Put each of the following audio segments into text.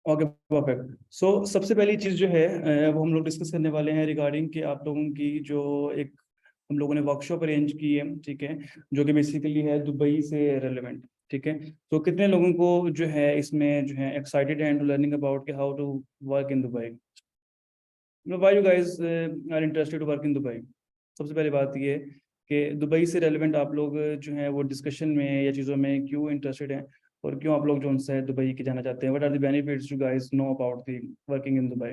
Okay perfect. सो सबसे पहली चीज़ जो है वो हम लोग डिस्कस करने वाले हैं रिगार्डिंग कि आप लोगों की जो एक हम लोगों ने वर्कशॉप अरेंज की है, ठीक है, जो कि बेसिकली है दुबई से रेलेवेंट। ठीक है, तो कितने लोगों को जो है इसमें जो है एक्साइटेड एंड लर्निंग अबाउट कि how to work in Dubai, why you guys are interested to work in Dubai. सबसे पहली बात ये है कि दुबई से रेलेवेंट आप लोग जो है वो डिस्कशन में या चीज़ों में क्यों इंटरेस्टेड हैं और क्यों आप लोग जो उनसे दुबई के जाना चाहते हैं। What are the benefits you guys know about the working in Dubai.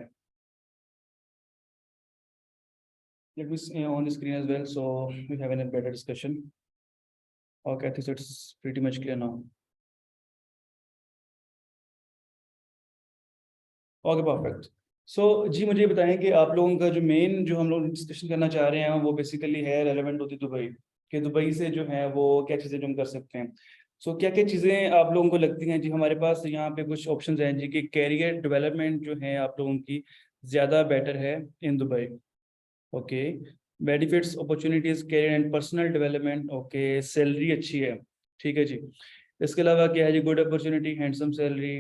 Let me see on the screen as well, so we have a better discussion. Okay, I think so it's pretty much clear now. Okay perfect. So जी मुझे बताएं कि आप लोगों का जो main जो हम लोग डिस्कशन करना चाह रहे हैं वो बेसिकली है रेलेवेंट होती दुबई, कि दुबई से जो है वो क्या चीज़ें जो हम कर सकते हैं। सो क्या क्या चीज़ें आप लोगों को लगती हैं जी। हमारे पास यहाँ पे कुछ ऑप्शंस हैं जी कि कैरियर डेवलपमेंट जो है आप लोगों की ज़्यादा बेटर है in Dubai. Okay, benefits opportunities career and personal development. Okay, salary अच्छी है, ठीक है जी। इसके अलावा क्या है जी, गुड अपॉर्चुनिटी, हैंडसम सैलरी,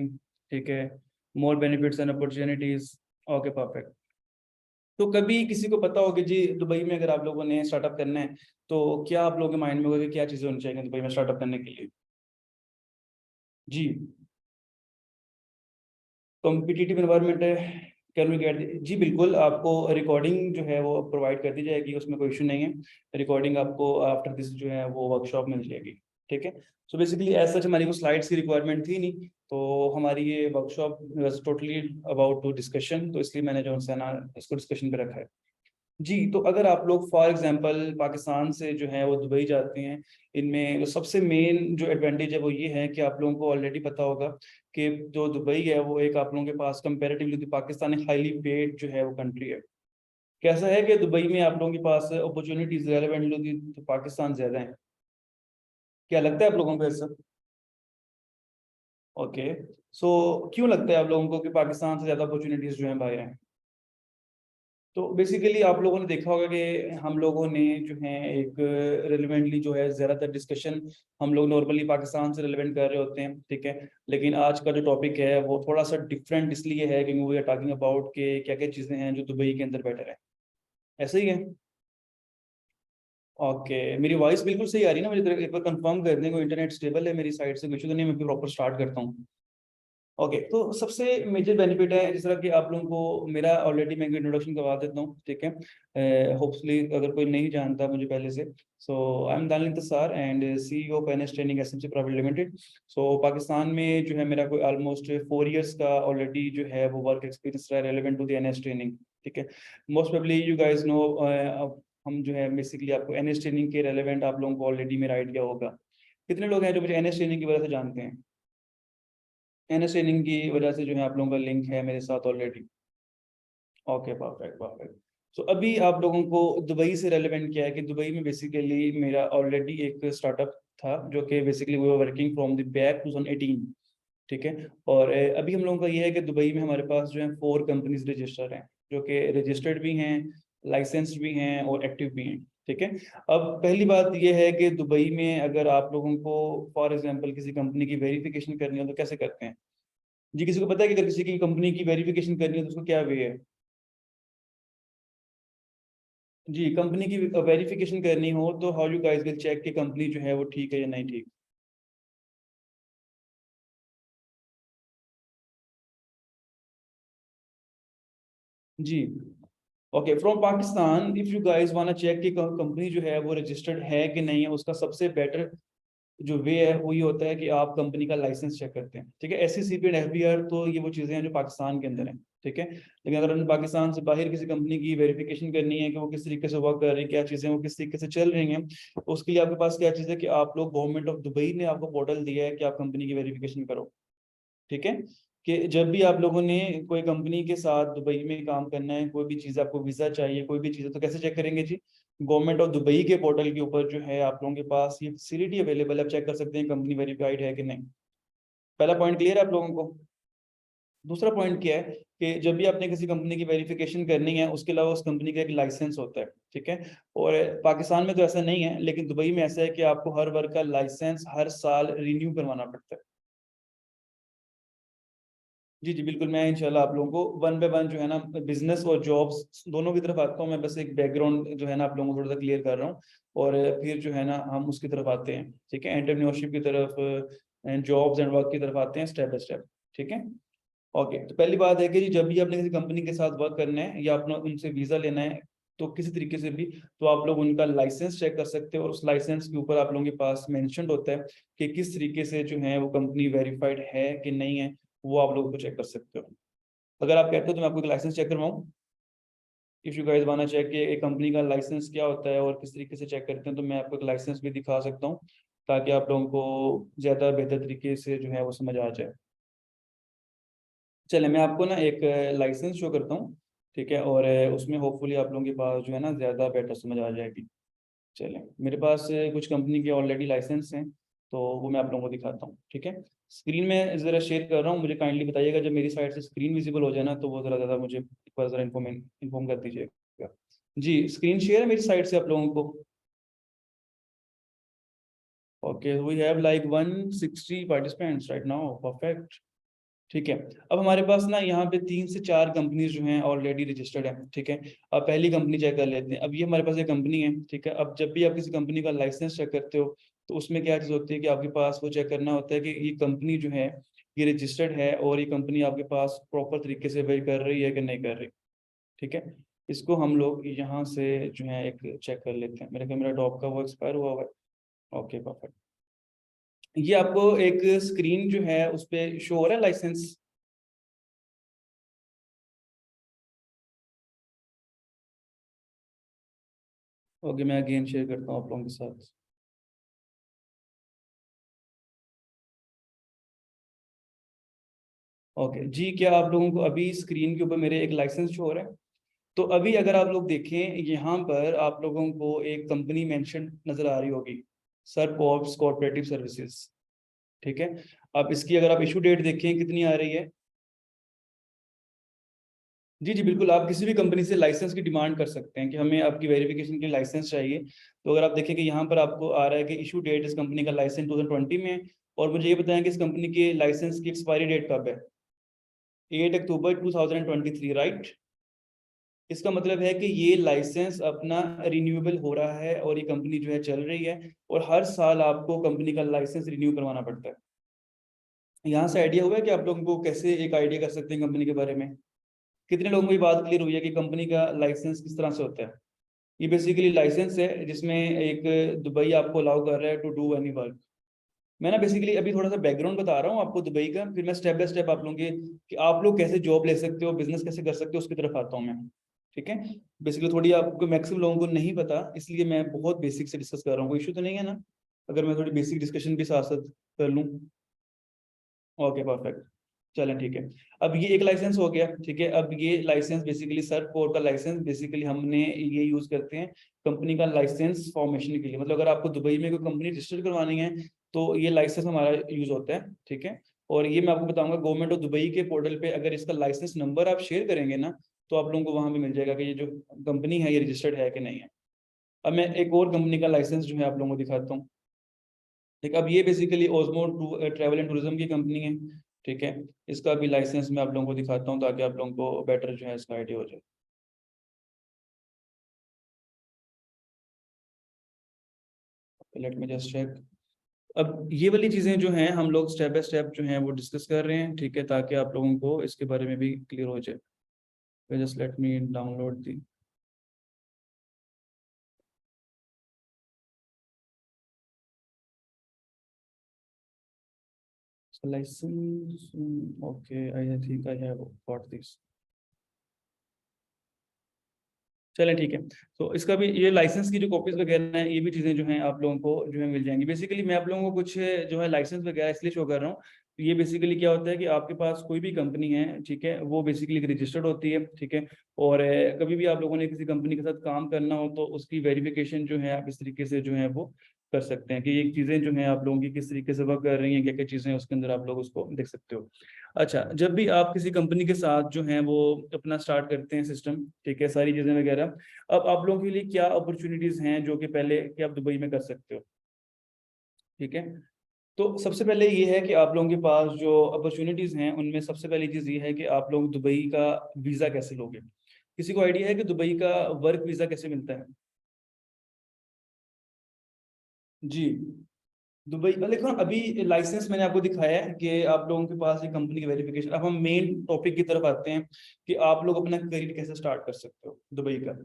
ठीक है, more benefits and opportunities. Okay perfect. तो कभी किसी को पता होगा जी दुबई में अगर आप लोगों ने स्टार्टअप करना है तो क्या आप लोगों के माइंड में होगा कि क्या चीज़ें होनी चाहिए दुबई में स्टार्टअप करने के लिए जी। कॉम्पिटिटिव एनवायरनमेंट है, कैन वी गेट जी। बिल्कुल, आपको रिकॉर्डिंग जो है वो प्रोवाइड कर दी जाएगी, उसमें कोई इशू नहीं है। रिकॉर्डिंग आपको आफ्टर दिस जो है वो वर्कशॉप मिल जाएगी, ठीक है। सो बेसिकली एज सच हमारी को स्लाइड्स की रिक्वायरमेंट थी नहीं, तो हमारी ये workshop was totally about to discussion, तो इसलिए मैंने जो है ना इसको डिस्कशन पे रखा है जी। तो अगर आप लोग फॉर एग्जांपल पाकिस्तान से जो है वो दुबई जाते हैं, इनमें जो सबसे मेन जो एडवांटेज है वो ये है कि आप लोगों को ऑलरेडी पता होगा कि जो दुबई है वो एक आप लोगों के पास कंपैरेटिवली पाकिस्तान एक हाईली पेड जो है वो कंट्री है। कैसा है कि दुबई में आप लोगों के पास अपॉर्चुनिटीज रेलेवेंटली तो पाकिस्तान ज्यादा है। क्या लगता है आप लोगों को ऐसा? ओके, सो क्यों लगता है आप लोगों को कि पाकिस्तान से ज्यादा अपॉर्चुनिटीज जो है बाहर हैं? तो बेसिकली आप लोगों ने देखा होगा कि हम लोगों ने जो है एक रिलेवेंटली जो है ज़्यादातर डिस्कशन हम लोग नॉर्मली पाकिस्तान से रिलेवेंट कर रहे होते हैं, ठीक है। लेकिन आज का जो टॉपिक है वो थोड़ा सा डिफरेंट इसलिए है क्योंकि वी आर टॉकिंग अबाउट के क्या क्या चीज़ें हैं जो दुबई के अंदर बेटर है। ऐसा ही है। ओके, मेरी वॉइस बिल्कुल सही आ रही है ना? मुझे एक बार कंफर्म कर दें, कोई इंटरनेट स्टेबल है मेरी साइड से, कुछ तो नहीं? मैं प्रॉपर स्टार्ट करता हूँ। ओके, तो सबसे मेजर बेनिफिट है जिस तरह कि आप लोगों को मेरा ऑलरेडी मैं इंट्रोडक्शन करवा देता हूँ, ठीक है। होपफुली अगर कोई नहीं जानता मुझे पहले से, so I am Danil Intsar and CEO of NS training SMC private limited. So Pakistan में जो है मेरा कोई ऑलमोस्ट 4 इयर्स का ऑलरेडी जो है वो वर्क एक्सपीरियंस रहा है relevant to the NS training, ठीक है। Most probably you guys know, हम जो है बेसिकली आपको एनएस ट्रेनिंग के रेलेवेंट आप लोगों को ऑलरेडी मेरा आइडिया होगा। कितने लोग हैं जो मुझे एनएस ट्रेनिंग की वजह से जानते हैं? एनएस ट्रेनिंग की वजह से जो है आप लोगों का लिंक है मेरे साथ already. Okay perfect perfect. So अभी आप लोगों को दुबई से रेलेवेंट क्या है कि दुबई में बेसिकली मेरा ऑलरेडी एक स्टार्टअप था जो कि बेसिकली वो वर्किंग फ्रॉम द बैक 2018, ठीक है। और अभी हम लोगों का ये है कि दुबई में हमारे पास जो है 4 कंपनीज रजिस्टर हैं, जो कि रजिस्टर्ड भी हैं, लाइसेंस्ड भी हैं और एक्टिव भी हैं, ठीक है। अब पहली बात ये है कि दुबई में अगर आप लोगों को फॉर एग्जांपल किसी कंपनी की वेरिफिकेशन करनी हो तो कैसे करते हैं जी? किसी को पता है कि अगर किसी की कंपनी की वेरिफिकेशन करनी है तो उसको क्या वे है जी? कंपनी की वेरिफिकेशन करनी हो तो how you guys will check कि कंपनी जो है वो ठीक है या नहीं ठीक? जी। Okay, from Pakistan if you guys wanna check कि कंपनी जो है वो रजिस्टर्ड है कि नहीं है, उसका सबसे बेटर जो वे है वो ये होता है कि आप कंपनी का लाइसेंस चेक करते हैं, ठीक है। SCCP एंड FBR तो ये वो चीज़ें हैं जो पाकिस्तान के अंदर हैं, ठीक है। लेकिन अगर हमने पाकिस्तान से बाहर किसी कंपनी की वेरिफिकेशन करनी है कि वो किस तरीके से वर्क कर रही है, क्या चीज़ें वो किस तरीके से चल रही हैं, तो उसके लिए आपके पास क्या चीज़ है कि आप लोग गवर्नमेंट ऑफ दुबई ने आपको पोर्टल दिया है कि आप कंपनी की वेरिफिकेशन करो, ठीक है। कि जब भी आप लोगों ने कोई कंपनी के साथ दुबई में काम करना है, कोई भी चीज़ आपको वीज़ा चाहिए, कोई भी चीज़ है, तो कैसे चेक करेंगे जी? गवर्नमेंट ऑफ दुबई के पोर्टल के ऊपर जो है आप लोगों के पास ये फैसिलिटी अवेलेबल है, आप चेक कर सकते हैं कंपनी वेरीफाइड है कि नहीं। पहला पॉइंट क्लियर है आप लोगों को? दूसरा पॉइंट क्या है कि जब भी आपने किसी कंपनी की वेरिफिकेशन करनी है उसके अलावा उस कंपनी का एक लाइसेंस होता है, ठीक है। और पाकिस्तान में तो ऐसा नहीं है, लेकिन दुबई में ऐसा है कि आपको हर वर्क का लाइसेंस हर साल रिन्यू करवाना पड़ता है। जी, जी, बिल्कुल, मैं इंशाल्लाह आप लोगों को वन बाय वन जो है ना बिज़नेस और जॉब्स दोनों की तरफ आता हूँ। मैं बस एक बैकग्राउंड जो है ना आप लोगों को थोड़ा-सा क्लियर कर रहा हूँ और फिर जो है ना हम उसकी तरफ आते हैं, ठीक है? एंटरप्रेन्योरशिप की तरफ जॉब्स एंड वर्क की तरफ आते हैं स्टेप बाय स्टेप, ठीक है? ओके, तो पहली बात है कि जी जब भी आपने किसी कंपनी के साथ वर्क करना है या अपना उनसे वीज़ा लेना है, तो किसी तरीके से भी तो आप लोग उनका लाइसेंस चेक कर सकते हो और उस लाइसेंस के ऊपर आप लोगों के पास मेंशन्ड होता है कि किस तरीके से जो है वो कंपनी वेरिफाइड है कि नहीं है, वो आप लोग उसको चेक कर सकते हो। अगर आप कहते हो तो मैं आपको एक लाइसेंस चेक करवाऊँ? If you guys wanna check कि एक कंपनी का लाइसेंस क्या होता है और किस तरीके से चेक करते हैं, तो मैं आपको एक लाइसेंस भी दिखा सकता हूँ, ताकि आप लोगों को ज़्यादा बेहतर तरीके से जो है वो समझ आ जाए। चलिए मैं आपको ना एक लाइसेंस शो करता हूँ, ठीक है? और उसमें होपफुली आप लोगों के पास जो है ना ज़्यादा बेटर समझ आ जाएगी। चलें, मेरे पास कुछ कंपनी के ऑलरेडी लाइसेंस हैं, तो वो मैं आप लोगों को दिखाता हूँ, ठीक है? स्क्रीन में ज़रा शेयर कर रहा हूँ, मुझे काइंडली बताइएगा जब मेरी साइड से स्क्रीन विज़िबल हो जाए ना, तो वो ज़रा ज़्यादा मुझे एक बार ज़रा इन्फॉर्म कर दीजिएगा। जी, स्क्रीन शेयर है मेरी साइड से आप लोगों को? Okay, we have like 160 participants right now, perfect. ठीक है। अब हमारे पास ना यहाँ पे 3 से 4 कंपनीज़ जो हैं ऑलरेडी रजिस्टर्ड हैं, ठीक है। अब पहली कंपनी चेक कर लेते हैं। अब ये हमारे पास एक कंपनी है, ठीक है। अब जब भी आप किसी कंपनी का लाइसेंस चेक करते हो, तो उसमें क्या चीज़ होती है कि आपके पास वो चेक करना होता है कि ये कंपनी जो है, ये रजिस्टर्ड है और ये कंपनी आपके पास प्रॉपर तरीके से वेरीफ़ाई कर रही है कि नहीं कर रही, ठीक है। इसको हम लोग यहाँ से जो है एक चेक कर लेते हैं। मेरे ख्याल मेरा डॉप का वो एक्सपायर हुआ हुआ है। Okay, perfect. ये आपको एक स्क्रीन जो है, उसपे शो हो रहा है लाइसेंस? ओके, मैं अगेन शेयर करता हूँ आप लोगों के साथ। ओके जी, क्या आप लोगों को अभी स्क्रीन के ऊपर मेरे एक लाइसेंस शो हो रहा है? तो अभी अगर आप लोग देखें, यहाँ पर आप लोगों को एक कंपनी मेंशन नज़र आ रही होगी, सर कॉर्प्स कोऑपरेटिव सर्विसेज, ठीक है? अब इसकी अगर आप इश्यू डेट देखें कितनी आ रही है? जी, जी, बिल्कुल, आप किसी भी कंपनी से लाइसेंस की डिमांड कर सकते हैं कि हमें आपकी वेरिफिकेशन के लिए लाइसेंस चाहिए। तो अगर आप देखें कि यहाँ पर आपको आ रहा है कि इश्यू डेट इस कंपनी का लाइसेंस 2020 में है और मुझे ये बताएँ कि इस कंपनी के लाइसेंस की एक्सपायरी डेट कब है? 8 अक्टूबर 2023, राइट? इसका मतलब है कि ये लाइसेंस अपना रिन्यूएबल हो रहा है और ये कंपनी जो है चल रही है और हर साल आपको कंपनी का लाइसेंस रिन्यू करवाना पड़ता है। यहाँ से आइडिया हुआ है कि आप लोगों को कैसे एक आइडिया कर सकते हैं कंपनी के बारे में? कितने लोगों को ये बात क्लियर हुई है कि कंपनी का लाइसेंस किस तरह से होता है? ये बेसिकली लाइसेंस है जिसमें एक दुबई आपको अलाउ कर रहा है टू डू एनी वर्क। मैं ना बेसिकली अभी थोड़ा-सा बैकग्राउंड बता रहा हूँ आपको दुबई का, फिर मैं स्टेप बाय स्टेप आप लोगों के कि आप लोग कैसे जॉब ले सकते हो, बिज़नेस कैसे कर सकते हो, उसकी तरफ आता हूँ मैं। ठीक है? बेसिकली थोड़ी आपको मैक्सिमम लोगों को नहीं पता, इसलिए मैं बहुत बेसिक से डिस्कस कर रहा हूँ। कोई इश्यू तो नहीं है ना? अगर मैं थोड़ी बेसिक डिस्कशन भी साथ-साथ कर लूँ? Okay, perfect. चलें ठीक है। अब ये एक लाइसेंस हो गया, ठीक है? अब ये लाइसेंस बेसिकली सर्च कोड का लाइसेंस बेसिकली हमने ये यूज़ करते हैं कंपनी का लाइसेंस फॉर्मेशन के लिए। मतलब अगर आपको दुबई में कोई कंपनी रजिस्टर करवानी है, तो ये लाइसेंस हमारा यूज़ होता है, ठीक है? और ये मैं आपको बताऊँगा गवर्नमेंट ऑफ दुबई के पोर्टल पे अगर इसका लाइसेंस नंबर आप शेयर करेंगे ना, तो आप लोगों को वहाँ पे मिल जाएगा कि ये जो कंपनी है, ये रजिस्टर्ड है कि नहीं है। अब मैं एक और कंपनी का लाइसेंस जो है आप लोगों को दिखाता हूँ। ठीक, अब ये basically osmo travel and tourism की कंपनी है, ठीक है? इसका भी लाइसेंस मैं आप लोगों को दिखाता हूँ ताकि आप लोगों को बेटर जो है इसका आइडिया हो जाए। Let me just check. अब ये वाली चीज़ें जो हैं हम लोग स्टेप बाय स्टेप जो हैं वो डिस्कस कर रहे हैं, ठीक है? ताकि आप लोगों को इसके बारे में भी क्लियर हो जाए। तो just let me download the licence. Okay, I think I have got this. चलें ठीक है। तो इसका भी ये लाइसेंस की जो कॉपीज़ वगैरह हैं, ये भी चीज़ें जो हैं आप लोगों को जो है मिल जाएँगी। बेसिकली मैं आप लोगों को कुछ जो है लाइसेंस वगैरह इसलिए शो कर रहा हूँ, तो ये बेसिकली क्या होता है कि आपके पास कोई भी कंपनी है, ठीक है? वो बेसिकली रजिस्टर्ड होती है, ठीक है? और कभी भी आप लोगों ने किसी कंपनी के साथ काम करना हो, तो उसकी वेरिफ़िकेशन जो है आप इस तरीके से जो है वो कर सकते हैं कि ये चीज़ें जो हैं आप लोगों की किस तरीके से वर्क कर रही हैं, क्या-क्या चीज़ें हैं उसके अंदर आप लोग उसको देख सकते हो। अच्छा, जब भी आप किसी कंपनी के साथ जो है वो अपना स्टार्ट करते हैं सिस्टम, ठीक है, सारी चीज़ें वगैरह, अब आप लोगों के लिए क्या अपॉर्च्युनिटीज़ हैं जो कि पहले कि आप दुबई में कर सकते हो, ठीक है? तो सबसे पहले ये है कि आप लोगों के पास जो अपॉर्चुनिटीज हैं उनमें सबसे पहली चीज ये है कि आप लोग दुबई का वीजा कैसे लोगे। किसी को आइडिया है कि दुबई का वर्क वीजा कैसे मिलता है? जी, दुबई देखो अभी लाइसेंस मैंने आपको दिखाया है कि आप लोगों के पास ये कंपनी की वेरिफिकेशन। अब हम मेन टॉपिक की तरफ आते हैं कि आप लोग अपना करियर कैसे स्टार्ट कर सकते हो दुबई का।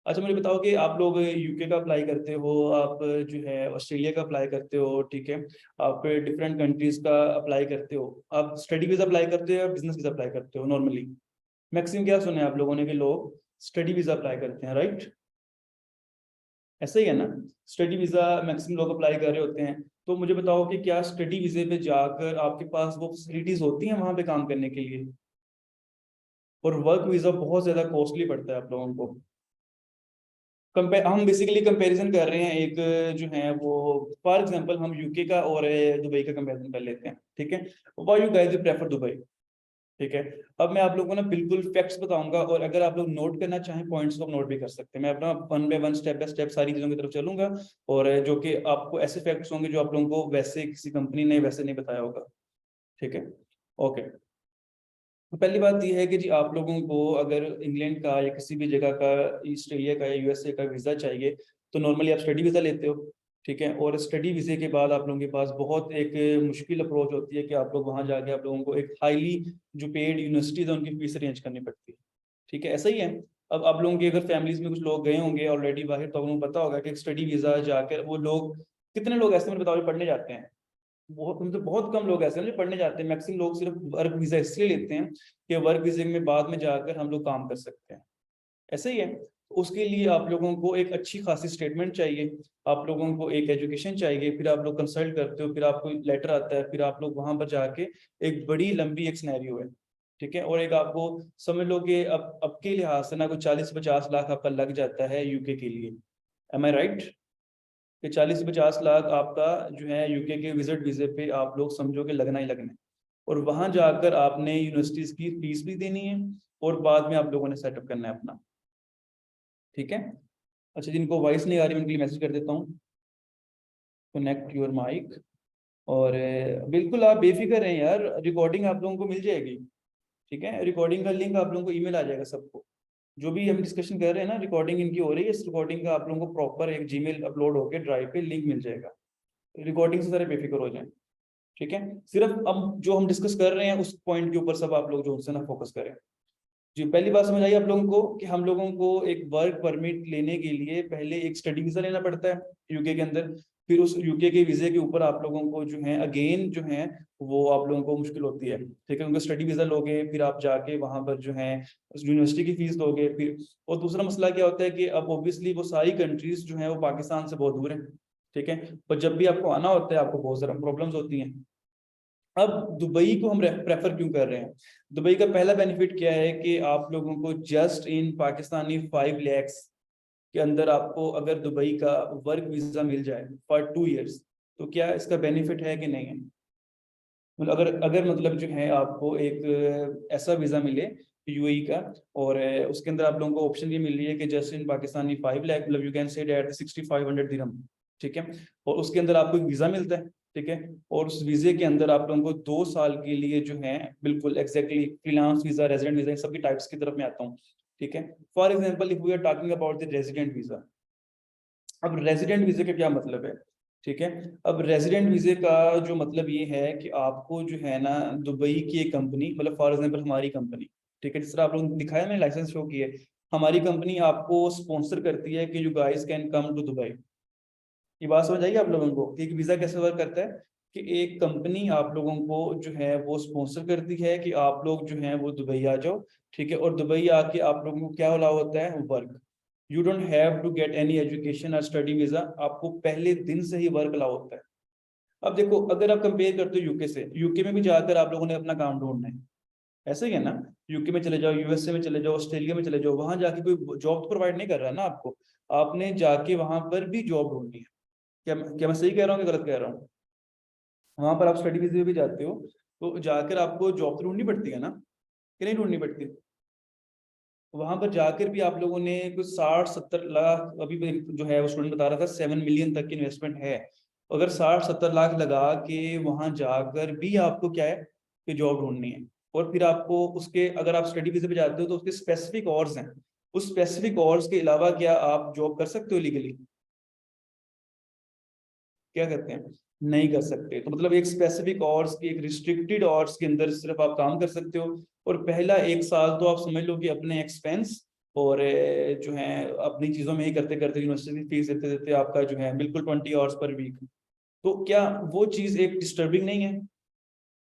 अच्छा मुझे बताओ कि आप लोग यूके का अप्लाई करते हो, आप जो है ऑस्ट्रेलिया का अप्लाई करते हो, ठीक है, आप डिफरेंट कंट्रीज का अप्लाई करते हो, आप स्टडी वीजा अप्लाई करते हो या बिजनेस वीजा अप्लाई करते हो? नॉर्मली मैक्सिमम क्या सुने आप लोगों ने कि लोग स्टडी वीजा अप्लाई करते हैं, राइट? ऐसा ही है ना, स्टडी वीजा मैक्सिमम लोग अप्लाई कर रहे होते हैं। तो मुझे बताओ कि क्या स्टडी वीजे पे जाकर आपके पास वो फैसिलिटीज होती हैं वहां पे काम करने के लिए? और वर्क वीजा बहुत ज्यादा कॉस्टली पड़ता है आप लोगों को। कंपेयर हम बेसिकली कंपैरिजन कर रहे हैं एक जो है वो, फॉर एग्जांपल हम यूके का और दुबई का कंपैरिजन कर लेते हैं, ठीक है। Why you guys prefer Dubai? ठीक है। अब मैं आप लोगों को ना बिल्कुल फैक्ट्स बताऊंगा, और अगर आप लोग नोट करना चाहें पॉइंट्स को नोट भी कर सकते हैं। मैं अपना वन बाय स्टेप सारी चीजों की तरफ चलूंगा, और जो कि आपको ऐसे फैक्ट्स होंगे जो आप लोगों को वैसे किसी कंपनी ने वैसे नहीं बताया होगा, ठीक है। ओके, तो पहली बात यह है कि जी आप लोगों को अगर इंग्लैंड का या किसी भी जगह का, ऑस्ट्रेलिया का या यूएसए का वीजा चाहिए, तो नॉर्मली आप स्टडी वीजा लेते हो, ठीक है। और स्टडी वीजे के बाद आप लोगों के पास बहुत एक मुश्किल अप्रोच होती है कि आप लोग वहां जाके आप लोगों को एक हाईली जो पेड यूनिवर्सिटीज है उनकी फीस अरेंज करनी पड़ती है, ठीक है। ऐसा ही है। अब आप लोगों की अगर फैमिलीज में कुछ लोग गए होंगे ऑलरेडी बाहर, तो उनको पता होगा कि स्टडी वीजा जाकर वो लोग, कितने लोग ऐसे, मुझे बताओ, जो पढ़ने जाते हैं? बहुत, उनसे बहुत कम लोग ऐसे हैं जो पढ़ने जाते हैं। मैक्सिमम लोग सिर्फ वर्क वीजा इसलिए लेते हैं कि वर्क वीजे में बाद में जाकर हम लोग काम कर सकते हैं। ऐसे ही है। उसके लिए आप लोगों को एक अच्छी खासी स्टेटमेंट चाहिए, आप लोगों को एक एजुकेशन चाहिए, फिर आप लोग कंसल्ट करते हो, फिर आपको लेटर आता है, फिर आप लोग वहां पर जाके, एक बड़ी लंबी एक सिनेरियो है, ठीक है। और एक आपको समझ लो कि अब के लिहाज से ना कोई 40 से 50 लाख आपका लग जाता है यूके के लिए। एम आई राइट? कि 40 से 50 लाख आपका जो है यूके के विजिट वीजे पे आप लोग समझो कि लगना ही लगना है। और वहां जाकर आपने यूनिवर्सिटीज की फीस भी देनी है, और बाद में आप लोगों ने सेटअप करना है अपना, ठीक है। अच्छा, जिनको वॉइस नहीं आ रही उनके लिए मैसेज कर देता हूँ, कनेक्ट योर माइक। और बिल्कुल आप बेफिक्र हैं यार, रिकॉर्डिंग आप लोगों को मिल जाएगी, ठीक है। रिकॉर्डिंग का लिंक आप लोगों को ईमेल आ जाएगा सबको। जो भी हम डिस्कशन कर रहे हैं ना, रिकॉर्डिंग इनकी हो रही है, इस रिकॉर्डिंग का आप लोगों को प्रॉपर एक जीमेल अपलोड होकर ड्राइव पे लिंक मिल जाएगा। रिकॉर्डिंग से सारे बेफिक्र हो जाए, ठीक है। सिर्फ अब जो हम डिस्कस कर रहे हैं उस पॉइंट के ऊपर सब आप लोग जो है ना फोकस करें। जी, पहली बात समझ आई आप लोगों को कि हम लोगों को एक वर्क परमिट लेने के लिए पहले एक स्टडी वीजा लेना पड़ता है यूके के अंदर। फिर उस यूके के वीजे के ऊपर आप लोगों को जो है अगेन जो है वो आप लोगों को मुश्किल होती है, ठीक है। उनका स्टडी वीजा लोगे, फिर आप जाके वहां पर जो है यूनिवर्सिटी की फीस दोगे, फिर। और दूसरा मसला क्या होता है कि अब ऑब्वियसली वो सारी कंट्रीज जो है वो पाकिस्तान से बहुत दूर है, ठीक है। पर जब भी आपको आना होता है आपको बहुत सारा प्रॉब्लम्स होती हैं। अब दुबई को हम प्रेफर क्यों कर रहे हैं? दुबई का पहला बेनिफिट क्या है कि आप लोगों को जस्ट इन पाकिस्तानी 5 lakhs के अंदर आपको अगर दुबई का वर्क वीजा मिल जाए फॉर 2 years, तो क्या इसका बेनिफिट है कि नहीं है? मतलब अगर अगर मतलब जो है आपको एक ऐसा वीजा मिले यूएई का, और उसके अंदर आप लोगों को ऑप्शन ये मिल रही है कि जस्ट इन पाकिस्तानी 5 लाख, मतलब यू कैन से दैट 6500 दिरहम, ठीक है। और उसके अंदर आपको एक वीजा मिलता है, ठीक है। और उस वीजे के अंदर आप लोगों को 2 साल के लिए जो है, बिल्कुल exactly freelance visa, resident visa, सबकी टाइप्स की तरफ मैं आता हूँ, ठीक है। For example if we are talking about the resident visa. अब रेजिडेंट वीजे का क्या मतलब है, ठीक है। अब रेजिडेंट वीजे का जो मतलब ये है कि आपको जो है ना दुबई की एक कंपनी, मतलब फॉर एग्जांपल हमारी कंपनी, ठीक है, जिस तरह आप लोगों ने दिखाया, मैंने लाइसेंस शो किया है, हमारी कंपनी आपको स्पॉन्सर करती है कि you guys can come to Dubai. ये बात समझ आइए आप लोगों को कि एक वीजा कैसे वर्क करता है, कि एक कंपनी आप लोगों को जो है वो स्पॉन्सर करती है कि आप लोग जो है वो दुबई आ जाओ, ठीक है। और दुबई आके आप लोगों को क्या अलाउ होता है? Work. You don't have to get any education और स्टडी वीजा, आपको पहले दिन से ही वर्क अलाउ होता है। अब देखो, अगर आप कंपेयर करते हो यूके से, यूके में भी जाकर आप लोगों ने अपना काम ढूंढना है, ऐसा ही है ना। यूके में चले जाओ, यूएसए में चले जाओ, ऑस्ट्रेलिया में चले जाओ, वहां जाके कोई जॉब प्रोवाइड नहीं कर रहा है ना आपको, आपने जाके वहां पर भी जॉब ढूंढनी है। क्या मैं सही कह रहा हूँ कि गलत कह रहा हूँ? वहां पर आप स्टडी वीजे पे भी जाते हो, तो जाकर आपको जॉब तो ढूंढनी पड़ती है ना, कि नहीं ढूंढनी पड़ती? वहां पर जाकर भी आप लोगों ने कुछ 60-70 लाख, अभी भी जो है वो स्टूडेंट बता रहा था 7 मिलियन तक की इन्वेस्टमेंट है। अगर 60-70 लाख लगा के वहां जाकर भी आपको क्या है कि जॉब ढूंढनी है, और फिर आपको उसके, अगर आप स्टडी वीजा पे जाते हो तो उसके स्पेसिफिक ऑर्स हैं, उस स्पेसिफिक ऑर्स के अलावा क्या आप जॉब कर सकते हो लीगली? क्या करते हैं? नहीं कर सकते। तो मतलब एक स्पेसिफिक ऑर्स की, एक रिस्ट्रिक्टेड ऑर्स के अंदर सिर्फ आप काम कर सकते हो। और पहला 1 साल तो आप समझ लो कि अपने एक्सपेंस और जो है अपनी चीजों में ही करते करते, यूनिवर्सिटी फीस देते देते आपका जो है बिल्कुल 20 आवर्स पर वीक। तो क्या वो चीज एक डिस्टर्बिंग नहीं है?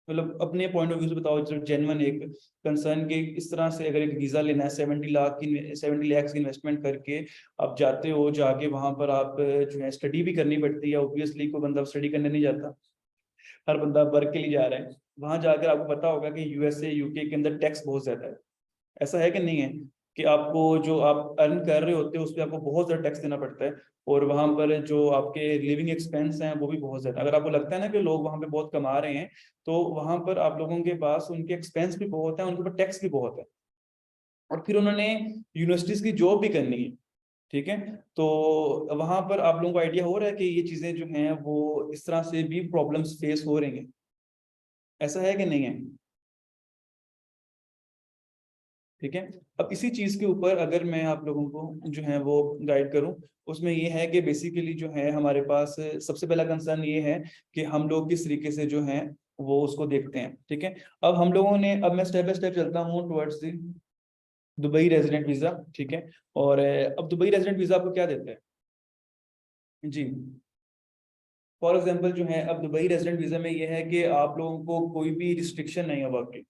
मतलब अपने पॉइंट ऑफ व्यू से बताओ, सिर्फ जेन्युइन एक कंसर्न के, इस तरह से अगर एक वीजा लेना है 70 लाख की इन्वेस्टमेंट करके आप जाते हो, जाके वहां पर आप जो है स्टडी भी करनी पड़ती है, ऑब्वियसली कोई बंदा स्टडी करने नहीं जाता, हर बंदा वर्क के लिए जा रहा है। वहां जाकर आपको पता होगा कि यूएसए यूके के अंदर टैक्स बहुत ज्यादा है, ऐसा है कि नहीं है? कि आपको जो आप अर्न कर रहे होते हो उस पर आपको बहुत ज्यादा टैक्स देना पड़ता है, और वहां पर जो आपके लिविंग एक्सपेंस हैं वो भी बहुत ज्यादा। अगर आपको लगता है ना कि लोग वहां पे बहुत कमा रहे हैं, तो वहां पर आप लोगों के पास उनके एक्सपेंस भी बहुत है, उनके ऊपर टैक्स भी बहुत है, और फिर उन्होंने यूनिवर्सिटीज की जॉब भी करनी है। ठीक है, तो वहां पर आप लोगों को आइडिया हो रहा है कि ये चीजें जो हैं वो इस तरह से भी प्रॉब्लम्स फेस हो रही हैं, ऐसा है कि नहीं है? ठीक है। अब इसी चीज के ऊपर अगर मैं आप लोगों को जो है वो गाइड करूं, उसमें ये है कि बेसिकली जो है हमारे पास सबसे पहला कंसर्न ये है कि हम लोग किस तरीके से जो है वो उसको देखते हैं। ठीक है, अब हम लोगों ने, अब मैं स्टेप बाय स्टेप चलता हूँ towards the Dubai resident visa. ठीक है, और अब दुबई रेजिडेंट वीजा आपको क्या देता है जी? फॉर एग्जाम्पल जो है, अब दुबई रेजिडेंट वीजा में ये है कि आप लोगों को कोई भी रिस्ट्रिक्शन नहीं है वर्क की,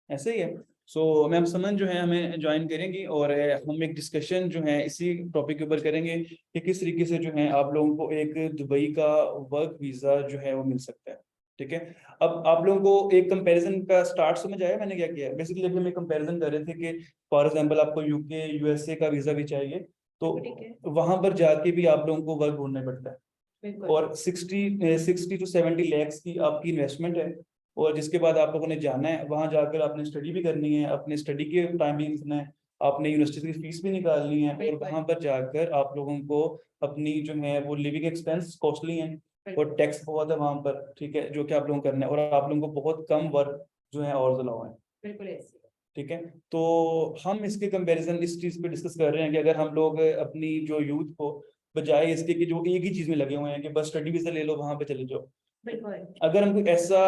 ऐसे ही है। सो मैम समन जो है हमें ज्वाइन करेंगी, और हम एक डिस्कशन जो है इसी टॉपिक के ऊपर करेंगे कि किस तरीके से जो है आप लोगों को एक दुबई का वर्क वीजा जो है वो मिल सकता है। ठीक है, अब आप लोगों को एक कंपैरिजन का स्टार्ट समझ आया मैंने क्या किया? बेसिकली जब हम एक कंपैरिजन कर रहे थे कि फॉर एग्जांपल आपको यूके यूएसए का वीजा भी चाहिए, तो वहां पर जाके भी आप लोगों को वर्क ढूंढना पड़ता है, और 60 to 70 लैक्स की आपकी इन्वेस्टमेंट है, और जिसके बाद आप लोगों ने जाना है वहां जाकर आपने स्टडी भी करनी है, अपने स्टडी के टाइम भी लिखना है, आपने यूनिवर्सिटी की फीस भी निकालनी है, और वहां पर जाकर आप लोगों को अपनी जो है वो लिविंग एक्सपेंस कॉस्टली है, और टैक्स बहुत है वहां पर। ठीक है, जो कि आप लोगों को करना है, और आप लोगों को बहुत कम वर्क जो है और अलाउ है। बिल्कुल ऐसे। ठीक है, तो हम इसके कंपैरिजन इस चीज पे डिस्कस कर रहे हैं कि अगर हम लोग अपनी जो यूथ को, बजाय इसके कि जो एक ही चीज में लगे हुए हैं कि बस स्टडी वीजा ले लो वहां पे चले जाओ, अगर हम कोई ऐसा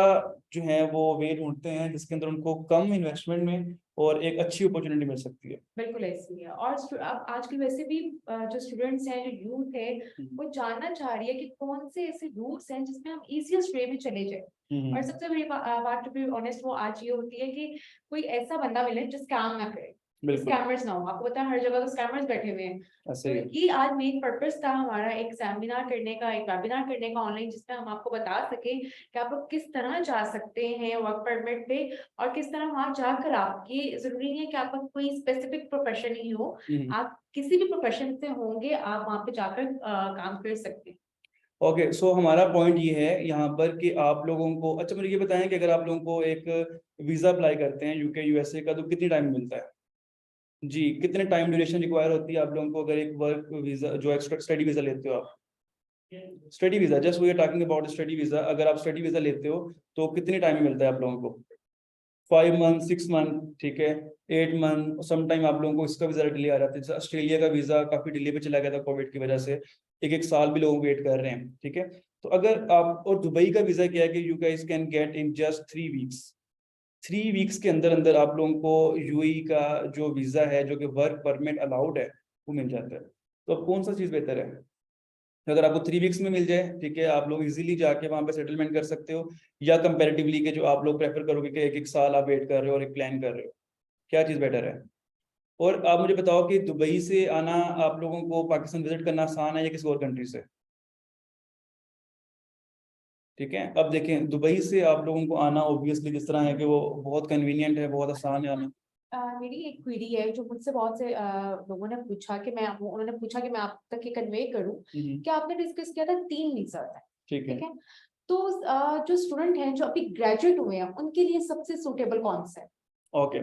जो है वो वे ढूंढते हैं जिसके अंदर उनको कम इन्वेस्टमेंट में और एक अच्छी अपॉर्चुनिटी मिल सकती है। बिल्कुल ऐसी है। और अब आजकल वैसे भी जो स्टूडेंट्स हैं, जो यूथ है, वो जानना चाह रही है कि कौन से ऐसे रूट्स हैं जिसमें हम इजीएस्ट वे में चले जाए। और सबसे बड़ी बात टू बी ऑनेस्ट वो आज ये होती है कि कोई ऐसा बंदा मिले जो स्कैम ना करे, स्कैमर्स ना हो। आपको पता है हर जगह तो स्कैमर्स बैठे हुए हैं। तो ये आज मेन पर्पस था हमारा एक सेमिनार करने का, एक वेबिनार करने का ऑनलाइन, जिसमें हम आपको बता सके कि आप लोग किस तरह जा सकते हैं वर्क परमिट पे, और किस तरह वहां जाकर आपकी, जरूरी नहीं है कि आपका कोई स्पेसिफिक प्रोफेशन ही हो, आप किसी भी प्रोफेशन से होंगे, आप वहां पे जाकर काम कर सकते हैं। ओके, सो हमारा पॉइंट ये है यहाँ पर कि आप लोगों को, अच्छा मुझे ये बताएं कि अगर आप लोगों को एक वीजा अप्लाई करते हैं यूके यूएसए का, तो कितनी टाइम मिलता है जी? कितने टाइम ड्यूरेशन रिक्वायर होती है आप लोगों को अगर एक वर्क वीजा, जो एक्स्ट्रा स्टडी वीजा लेते हो आप? Study visa, just we are talking about study visa, अगर आप स्टडी वीजा लेते हो तो कितने टाइम मिलता है आप लोगों को? 5 मंथ, 6 मंथ, ठीक है, 8 मंथ, समटाइम आप लोगों को इसका वीजा डिले आ जाता है। जैसे ऑस्ट्रेलिया का वीजा काफी डिले पे चला गया था कोविड की वजह से, एक एक साल भी लोग वेट कर रहे हैं। ठीक है, तो अगर आप, और दुबई का वीजा क्या है कि you guys can get in just 3 weeks. 3 weeks के अंदर अंदर आप लोगों को यूएई का जो वीजा है, जो कि वर्क परमिट अलाउड है, वो मिल जाता है। तो अब कौन सा चीज बेहतर है? अगर आपको 3 वीक्स में मिल जाए, ठीक है, आप लोग इजीली जाके वहां पे सेटलमेंट कर सकते हो, या कंपैरेटिवली के जो आप लोग प्रेफर करोगे कि एक एक साल आप वेट कर रहे हो और एक प्लान कर रहे हो, क्या चीज बेटर है? और आप मुझे बताओ कि दुबई से आना आप लोगों को पाकिस्तान विजिट करना आसान है या किसी और कंट्री से? ठीक है, अब देखें दुबई से आप लोगों को आना ऑब्वियसली जिस तरह है कि वो बहुत कन्वीनियंट है, बहुत आसान है आना। मेरी एक क्वेरी है जो मुझसे बहुत से लोगों ने पूछा कि उन्होंने पूछा कि मैं आप तक ये कन्वे करूं कि आपने डिस्कस किया था 3 वीजा है, ठीक है, तो जो स्टूडेंट हैं जो अभी ग्रेजुएट हुए हैं उनके लिए सबसे सूटेबल कौन सा है? Okay,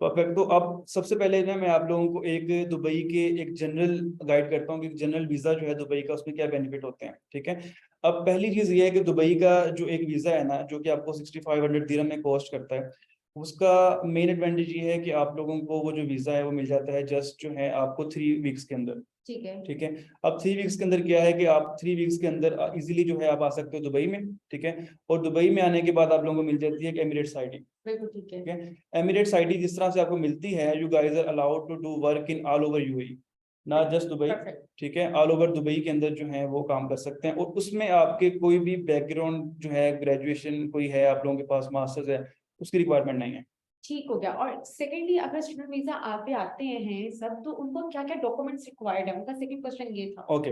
perfect. तो अब सबसे पहले ना मैं आप लोगों को एक दुबई के एक जनरल गाइड करता हूँ कि जनरल वीजा जो है दुबई का, उसमें क्या बेनिफिट होते हैं, ठीक है। अब पहली चीज ये है कि दुबई का जो एक वीजा है ना, जो कि आपको 6500 दिरहम में कॉस्ट करता है, उसका मेन एडवांटेज ये है कि आप लोगों को वो जो वीजा है वो मिल जाता है जस्ट जो है आपको 3 वीक्स के अंदर। ठीक है। ठीक है। अब 3 वीक्स के अंदर क्या है कि आप 3 वीक्स के अंदर इजीली जो है आप आ सकते हो दुबई में, ठीक है। और दुबई में आने के बाद आप लोगों को मिल जाती है एक एमिरेट्स आईडी। बिल्कुल ठीक है। ठीक है। एमिरेट्स आईडी जिस तरह से आपको मिलती है, you guys are allowed to do work in all over UAE, not just Dubai. Perfect. ठीक है, ऑल ओवर दुबई के अंदर जो है वो काम कर सकते हैं, और उसमें आपके कोई भी बैकग्राउंड जो है, ग्रेजुएशन कोई है आप लोगों के पास, मास्टर्स है, उसकी रिक्वायरमेंट नहीं है। ठीक हो गया। और सेकेंडली, अगर स्टूडेंट वीजा पे आते हैं सब, तो उनको क्या क्या डॉक्यूमेंट्स रिक्वायर्ड है, उनका सेकंड क्वेश्चन ये था। ओके।